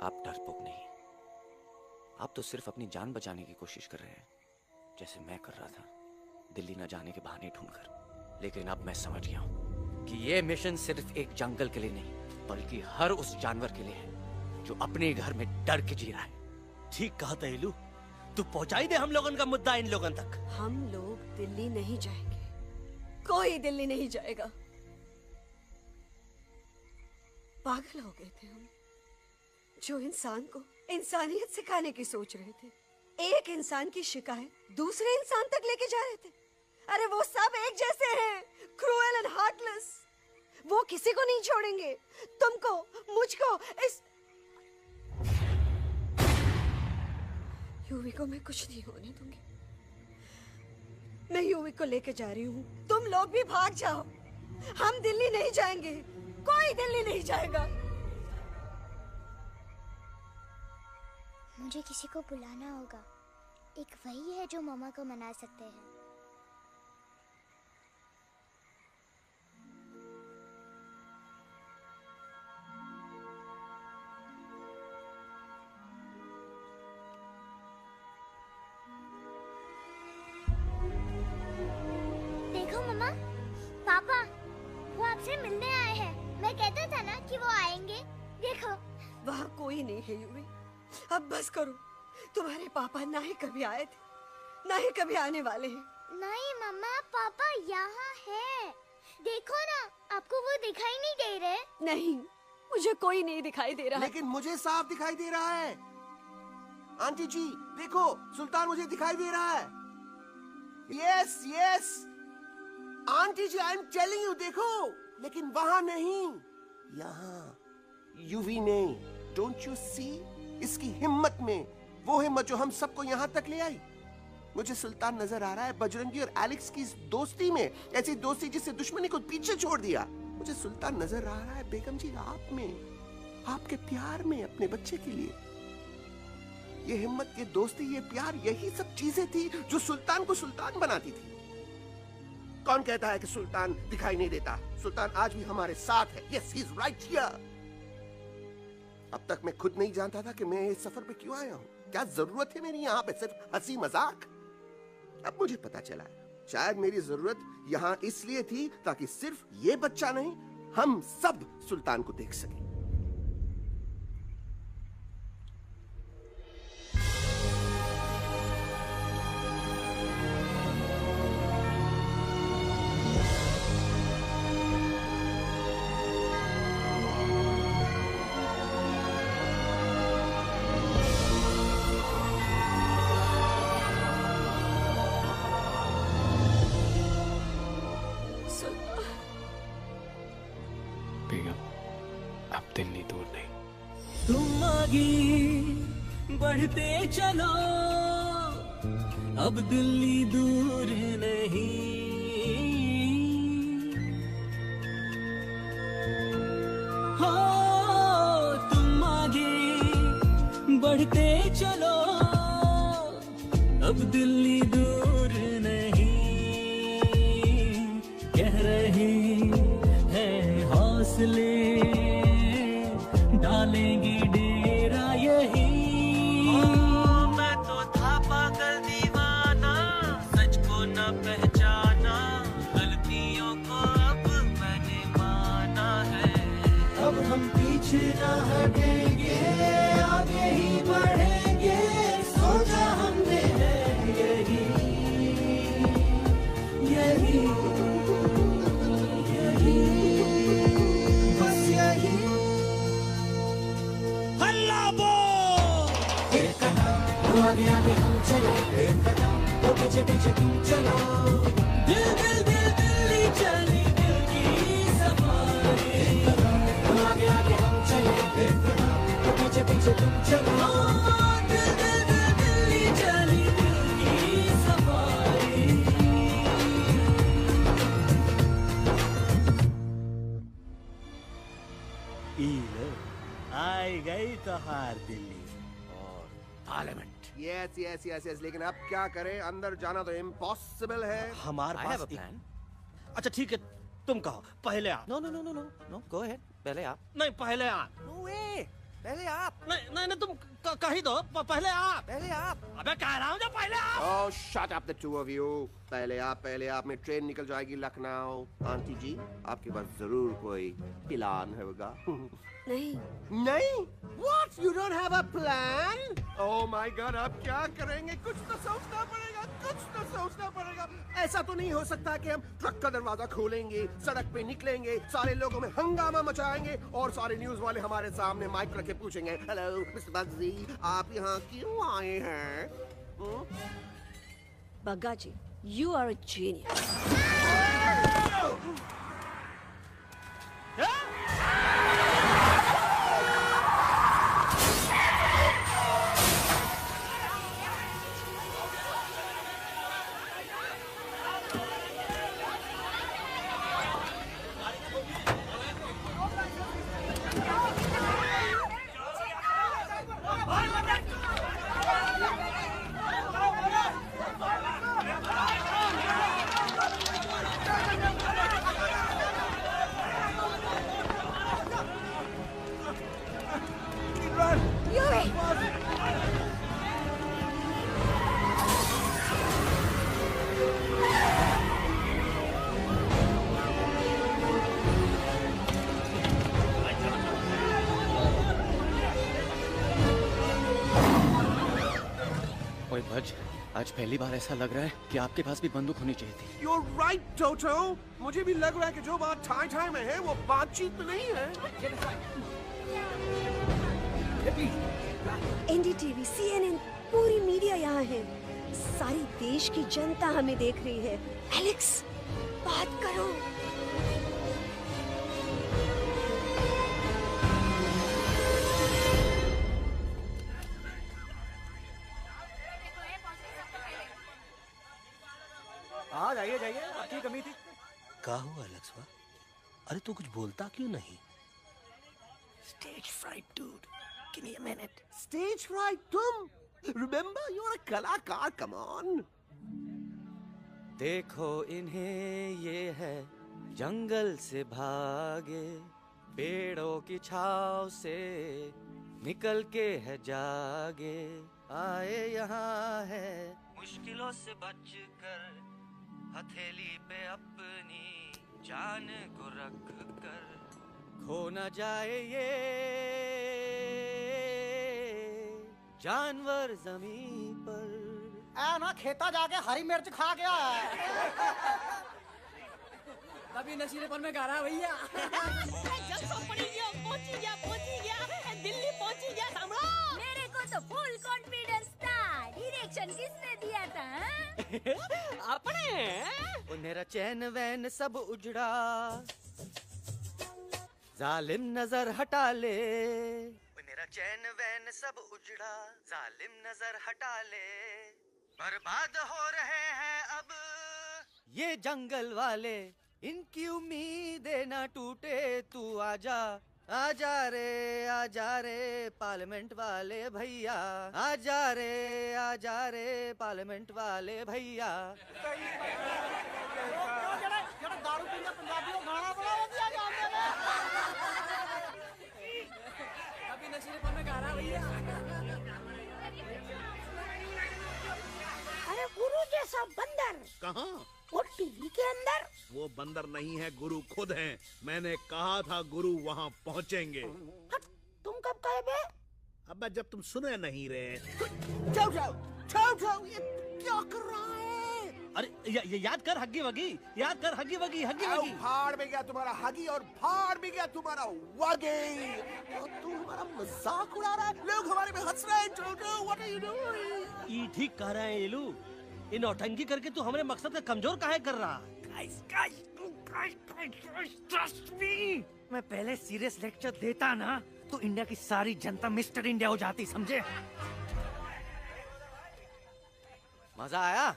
[SPEAKER 7] आप डरपोक नहीं, आप तो सिर्फ अपनी जान बचाने की कोशिश कर रहे हैं, जैसे मैं कर रहा था दिल्ली न जाने के बहाने ढूंढकर। लेकिन अब मैं समझ गया हूं कि ये मिशन सिर्फ एक जंगल के लिए नहीं, बल्कि हर उस जानवर के लिए है जो अपने घर में डर के जी रहा है।
[SPEAKER 9] ठीक कहा तहेलू, तू पहुंचाई दे हम लोगन का मुद्दा इन लोगन तक।
[SPEAKER 1] हम लोग दिल्ली नहीं जाएंगे, कोई दिल्ली नहीं जाएगा। पागल हो गए थे हम, जो इंसान को इंसानियत सिखाने की सोच रहे थे, एक इंसान की शिकायत दूसरे इंसान तक लेके जा रहे थे। अरे वो सब एक जैसे हैं, क्रूएल एंड हार्टलेस। वो किसी को नहीं छोड़ेंगे, तुमको, मुझको, इस यूवी को मैं कुछ नहीं होने दूंगी। मैं यूवी को लेके जा रही हूँ, तुम लोग भी भाग जाओ। हम दिल्ली नहीं जाएंगे, कोई दिल्ली नहीं जाएगा।
[SPEAKER 5] मुझे किसी को बुलाना होगा, एक वही है जो मामा को मना सकते हैं। देखो मामा, पापा वो आपसे मिलने आए हैं। मैं कहता था ना कि वो आएंगे। देखो
[SPEAKER 1] वहाँ कोई नहीं है यूवी, अब बस करो। तुम्हारे पापा ना ही कभी आए थे, ना ही कभी आने वाले हैं।
[SPEAKER 5] नहीं मम्मा, पापा यहाँ है। देखो ना, आपको वो दिखाई नहीं दे रहे?
[SPEAKER 1] नहीं, मुझे कोई नहीं दिखाई दे रहा।
[SPEAKER 10] लेकिन मुझे साफ दिखाई दे रहा है। आंटी जी देखो, सुल्तान मुझे दिखाई दे रहा है। Yes yes aunty ji, I am telling you, देखो। लेकिन वहां नहीं, यहाँ यूवी ने। Don't you see? इसकी हिम्मत में, वो हिम्मत जो हम सबको यहाँ तक ले आई। मुझे सुल्तान नजर आ रहा है बजरंगी और एलेक्स की इस दोस्ती में, ऐसी दोस्ती जिससे दुश्मनी को पीछे छोड़ दिया। मुझे सुल्तान नजर आ रहा है बेगम जी आप में, आपके प्यार में, अपने बच्चे के लिए। ये हिम्मत, ये दोस्ती, ये प्यार, यही सब चीजें थी जो सुल्तान को सुल्तान बनाती थी। कौन कहता है कि सुल्तान दिखाई नहीं देता? सुल्तान आज भी हमारे साथ है। Yes, he is right here. अब तक मैं खुद नहीं जानता था कि मैं इस सफर पे क्यों आया हूँ। क्या जरूरत है मेरी यहाँ पे सिर्फ हंसी मजाक? अब मुझे पता चला है, शायद मेरी जरूरत यहाँ इसलिए थी ताकि सिर्फ ये बच्चा नहीं, हम सब सुल्तान को देख सकें।
[SPEAKER 15] तुम आगे बढ़ते चलो, अब दिल्ली दूर नहीं। हो तुम आगे बढ़ते चलो, अब दिल्ली दूर नहीं। कह रहे हैं हौसले, डालेंगे डेरा यही। मैं तो था पागल दीवाना, सच को न पहचाना, गलतियों को अब मैंने माना है। अब हम पीछे न हटेंगे, आगे ही बढ़ेंगे, सोचा हमने है यही यही यही, बस यही। आगे आगे हम चलो, एक कदम तो पीछे पीछे तुम चलो। दिल दिल दिल दिल्ली चली, दिल की सफारी। एक कदम तो आगे आगे हम चले, एक कदम तो पीछे पीछे तुम चलो। दिल दिल दिल दिल्ली चली, दिल की सफारी।
[SPEAKER 3] ई
[SPEAKER 9] शहर दिल्ली
[SPEAKER 7] और parliament.
[SPEAKER 10] Yes yes yes yes, लेकिन अब क्या करें, अंदर जाना तो इम्पॉसिबल है।
[SPEAKER 9] हमारे
[SPEAKER 7] I have
[SPEAKER 9] pass
[SPEAKER 7] a plan.
[SPEAKER 9] अच्छा ठीक है, तुम कहो, पहले आप।
[SPEAKER 7] No no no no no no, go ahead, पहले आप।
[SPEAKER 9] नहीं, पहले आप।
[SPEAKER 7] नो वे, पहले आप।
[SPEAKER 9] नहीं नहीं, तुम कह ही दो, पहले आप।
[SPEAKER 7] पहले आप।
[SPEAKER 9] अबे कह रहा हूँ जो पहले आप।
[SPEAKER 10] Oh, shut up the two of you. पहले आप में ट्रेन निकल जाएगी लखनऊ। आंटी जी, आपके पास जरूर कोई प्लान होगा।
[SPEAKER 1] नहीं।
[SPEAKER 10] नहीं? What? You don't have a plan? Oh my God, अब क्या करेंगे? कुछ तो सोचना पड़ेगा, कुछ तो सोचना पड़ेगा। ऐसा तो नहीं हो सकता कि हम ट्रक का दरवाजा खोलेंगे, सड़क पे निकलेंगे, सारे लोगों में हंगामा मचाएंगे और सारे न्यूज वाले हमारे सामने माइक रख के पूछेंगे, हेलो मिस्टर बग्जी, आप यहाँ क्यों आए हैं?
[SPEAKER 1] बग्गा जी, you are a genius.
[SPEAKER 7] ओए भज, आज पहली बार ऐसा लग रहा है कि आपके पास भी बंदूक होनी चाहिए थी।
[SPEAKER 10] You're right, Toto. मुझे भी लग रहा है कि जो बात ठाई ठाई में है वो बातचीत में नहीं है।
[SPEAKER 1] NDTV, CNN, पूरी मीडिया यहाँ है। सारी देश की जनता हमें देख रही है। एलेक्स, बात करो।
[SPEAKER 14] हाँ जाइए जाइए, आपकी कमी थी।
[SPEAKER 9] क्या हुआ एलेक्स? अरे तू कुछ बोलता क्यों नहीं?
[SPEAKER 10] Stage fright, dude. Give me a minute. Stage fright, तुम? Remember, you're a कलाकार. Come on.
[SPEAKER 7] देखो इन्हें, ये है जंगल से भागे, पेड़ों की छाव से निकल के है जागे, आए यहाँ है मुश्किलों से बचकर, हथेली पे अपनी जान को रख कर, खो न जाए ये जानवर जमीन पर।
[SPEAKER 14] ना खेता जाके हरी मिर्च खा गया है।
[SPEAKER 12] कभी नशीलेपन में गा रहा भैया। दिल्ली पहुंची गया सम्राट।
[SPEAKER 2] मेरे को तो फुल कॉन्फिडेंस था। डायरेक्शन किसने दिया था?
[SPEAKER 12] अपने।
[SPEAKER 7] मेरा चैन वैन सब उजड़ा, जालिम नजर हटा ले। मेरा चैन वैन सब उजड़ा, जालिम नजर हटा ले, बर्बाद हो रहे हैं अब ये जंगल वाले, इनकी उम्मीदें ना टूटे, तू आजा आजा रे पार्लियामेंट वाले भैया, आजा रे पार्लियामेंट वाले भैया।
[SPEAKER 14] दारू पीने पंजाबियों गाना बड़ा दिया जाने में।
[SPEAKER 12] कभी नशीलेपन में गा रहा भैया।
[SPEAKER 13] अरे गुरु जैसा बंदर
[SPEAKER 11] कहाँ?
[SPEAKER 13] वो टीवी के अंदर।
[SPEAKER 11] वो बंदर नहीं है, गुरु खुद हैं। मैंने कहा था गुरु वहाँ पहुँचेंगे।
[SPEAKER 13] तुम कब कहे बे?
[SPEAKER 11] अब जब तुम सुने नहीं रहे।
[SPEAKER 10] जाओ ये क्या कर रहा है?
[SPEAKER 9] अरे ये याद कर हग्गी वगी, याद कर हग्गी वगी, हग्गी वगी।
[SPEAKER 10] भाड़ में गया तुम्हारा हगी और भाड़ में गया तुम्हारा वगी। और तू हमारा मजाक उड़ा रहा है, लोग हमारे में हंस रहे हैं। टोटो, what are you doing?
[SPEAKER 9] ये ठीक कह रहे हैं येलू। इन नौटंकी करके तू हमारे मकसद का कमजोर काहे कर रहा?
[SPEAKER 14] ट्रस्ट मी, मैं पहले सीरियस लेक्चर देता ना तो इंडिया की सारी जनता मिस्टर इंडिया हो जाती, समझे?
[SPEAKER 7] मजा आया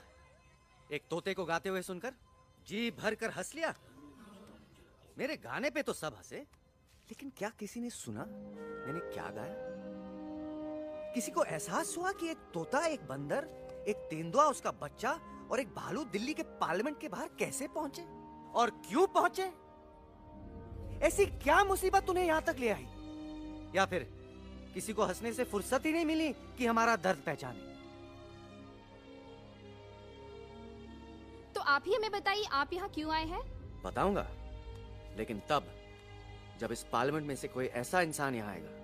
[SPEAKER 7] एक तोते को गाते हुए सुनकर? जी भर कर हंस लिया। मेरे गाने पे तो सब हंसे, लेकिन क्या किसी ने सुना मैंने क्या गाया?
[SPEAKER 14] किसी को एहसास हुआ कि एक तोता, एक बंदर, एक तेंदुआ, उसका बच्चा और एक भालू दिल्ली के पार्लियामेंट के बाहर कैसे पहुंचे और क्यों पहुंचे? ऐसी क्या मुसीबत उन्हें यहां तक ले आई? या फिर किसी को हंसने से फुर्सत ही नहीं मिली कि हमारा दर्द पहचाने?
[SPEAKER 4] तो आप ही हमें बताइए, आप यहाँ क्यों आए हैं?
[SPEAKER 7] बताऊंगा, लेकिन तब जब इस पार्लियामेंट में से कोई ऐसा इंसान यहाँ आएगा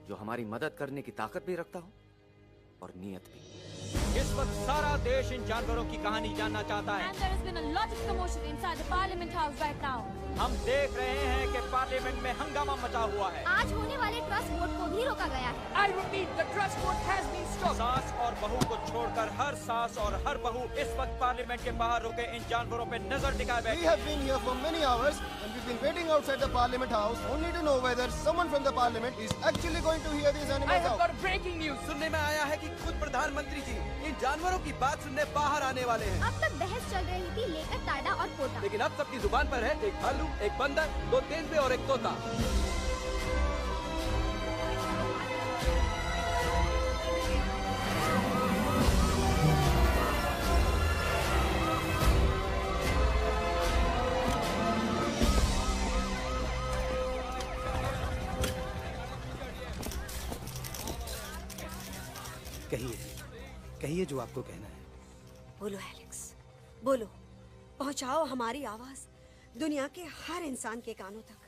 [SPEAKER 7] जो हमारी मदद करने की ताकत भी रखता हो और नीयत भी।
[SPEAKER 21] इस वक्त सारा देश इन जानवरों की कहानी जानना चाहता है।
[SPEAKER 2] And there has been a lot of commotion inside the Parliament House right now.
[SPEAKER 21] हम देख रहे हैं कि पार्लियामेंट में हंगामा मचा हुआ है।
[SPEAKER 4] आज होने वाले ट्रस्ट वोट को भी रोका गया है।
[SPEAKER 21] I repeat, the trust vote has been stopped. सास और बहू को छोड़कर हर सास और हर बहू इस वक्त पार्लियामेंट के बाहर रुके इन जानवरों पे नजर टिकाए बैठे।
[SPEAKER 22] We have been here for many hours and we've been waiting outside the Parliament House only to know whether someone from the Parliament is actually going to hear these animals
[SPEAKER 14] I have
[SPEAKER 22] out.
[SPEAKER 14] got breaking news. सुनने में आया है कि खुद प्रधानमंत्री जी इन जानवरों की बात सुनने बाहर आने वाले हैं।
[SPEAKER 4] अब तक बहस चल रही थी लेकर टाडा और पोटा,
[SPEAKER 14] लेकिन अब सबकी जुबान पर है एक भालू, एक बंदर, 2 तेंदुए और एक तोता। कहिए जो आपको कहना है।
[SPEAKER 1] बोलो एलेक्स, बोलो। पहुंचाओ हमारी आवाज दुनिया के हर इंसान के कानों तक।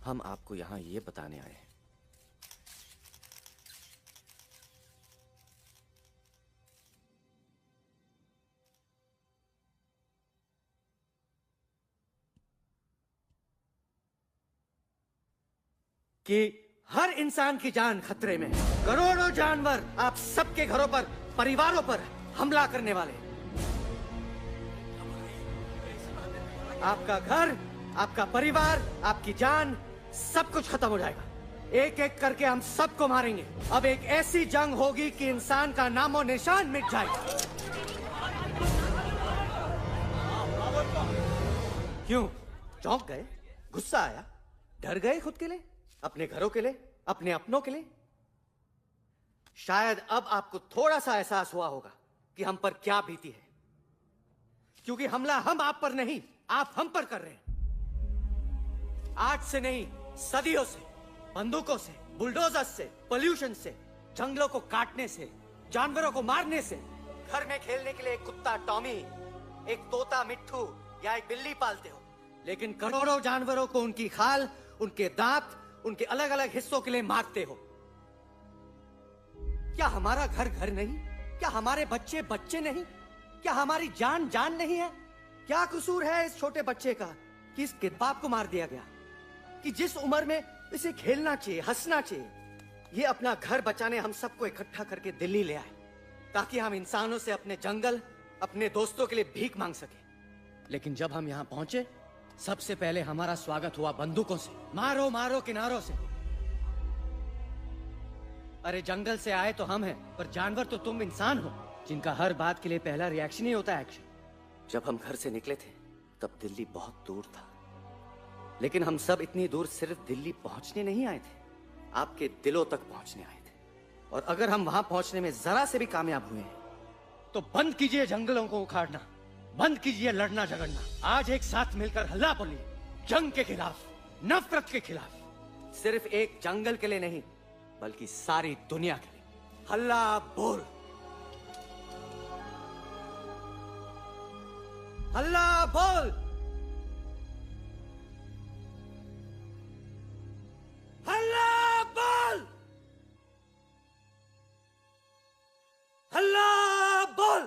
[SPEAKER 7] हम आपको यहाँ ये बताने आए हैं
[SPEAKER 14] कि हर इंसान की जान खतरे में है। करोड़ों जानवर आप सबके घरों पर, परिवारों पर हमला करने वाले हैं। आपका घर, आपका परिवार, आपकी जान, सब कुछ खत्म हो जाएगा। एक एक करके हम सबको मारेंगे। अब एक ऐसी जंग होगी कि इंसान का नामो निशान मिट जाएगा। क्यों चौंक गए? गुस्सा आया? डर गए खुद के लिए, अपने घरों के लिए, अपने अपनों के लिए? शायद अब आपको थोड़ा सा एहसास हुआ होगा कि हम पर क्या बीती है, क्योंकि हमला हम आप पर नहीं, आप हम पर कर रहे हैं। आज से नहीं, सदियों से, बंदूकों से, बुलडोजर से, पोल्यूशन से, जंगलों को काटने से, जानवरों को मारने से। घर में खेलने के लिए एक कुत्ता टॉमी, एक तोता मिट्ठू या एक बिल्ली पालते हो, लेकिन करोड़ों जानवरों को उनकी खाल, उनके दांत, उनके अलग अलग हिस्सों के लिए मारते हो। क्या हमारा घर घर नहीं? क्या हमारे बच्चे बच्चे नहीं? क्या हमारी जान जान नहीं है? क्या कसूर है इस छोटे बच्चे का कि इसके बाप को मार दिया गया, कि जिस उम्र में इसे खेलना चाहिए, हंसना चाहिए? ये अपना घर बचाने हम सबको इकट्ठा करके दिल्ली ले आए ताकि हम इंसानों से अपने जंगल, अपने दोस्तों के लिए भीख मांग सके। लेकिन जब हम यहाँ पहुंचे, सबसे पहले हमारा स्वागत हुआ बंदूकों से, मारो मारो किनारों से। अरे जंगल से आए तो हम हैं, पर जानवर तो तुम इंसान हो, जिनका हर बात के लिए पहला रिएक्शन ही होता है एक्शन।
[SPEAKER 7] जब हम घर से निकले थे तब दिल्ली बहुत दूर था, लेकिन हम सब इतनी दूर सिर्फ दिल्ली पहुंचने नहीं आए थे, आपके दिलों तक पहुंचने आए थे। और अगर हम वहां पहुंचने में जरा से भी कामयाब हुए हैं
[SPEAKER 14] तो बंद कीजिए जंगलों को उखाड़ना, बंद कीजिए लड़ना झगड़ना। आज एक साथ मिलकर हल्ला बोलिए, जंग के खिलाफ, नफरत के खिलाफ। सिर्फ एक जंगल के लिए नहीं, बल्कि सारी दुनिया के लिए। हल्ला बोल, हल्ला बोल, हल्ला बोल, हल्ला बोल।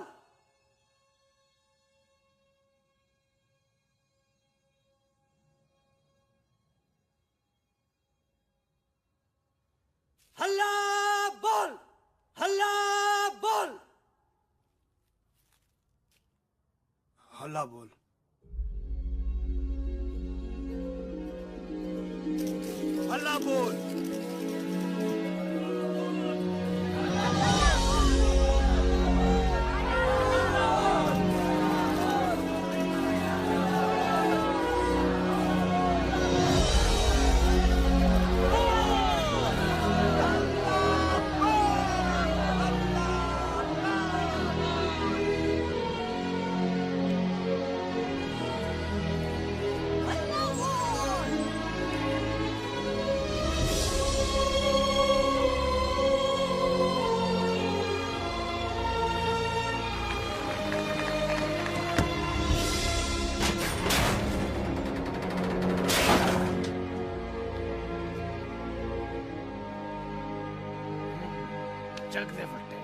[SPEAKER 14] हल्ला बोल, हल्ला बोल,
[SPEAKER 22] हल्ला बोल।
[SPEAKER 11] हल्ला बोल।
[SPEAKER 14] जग दे फटे।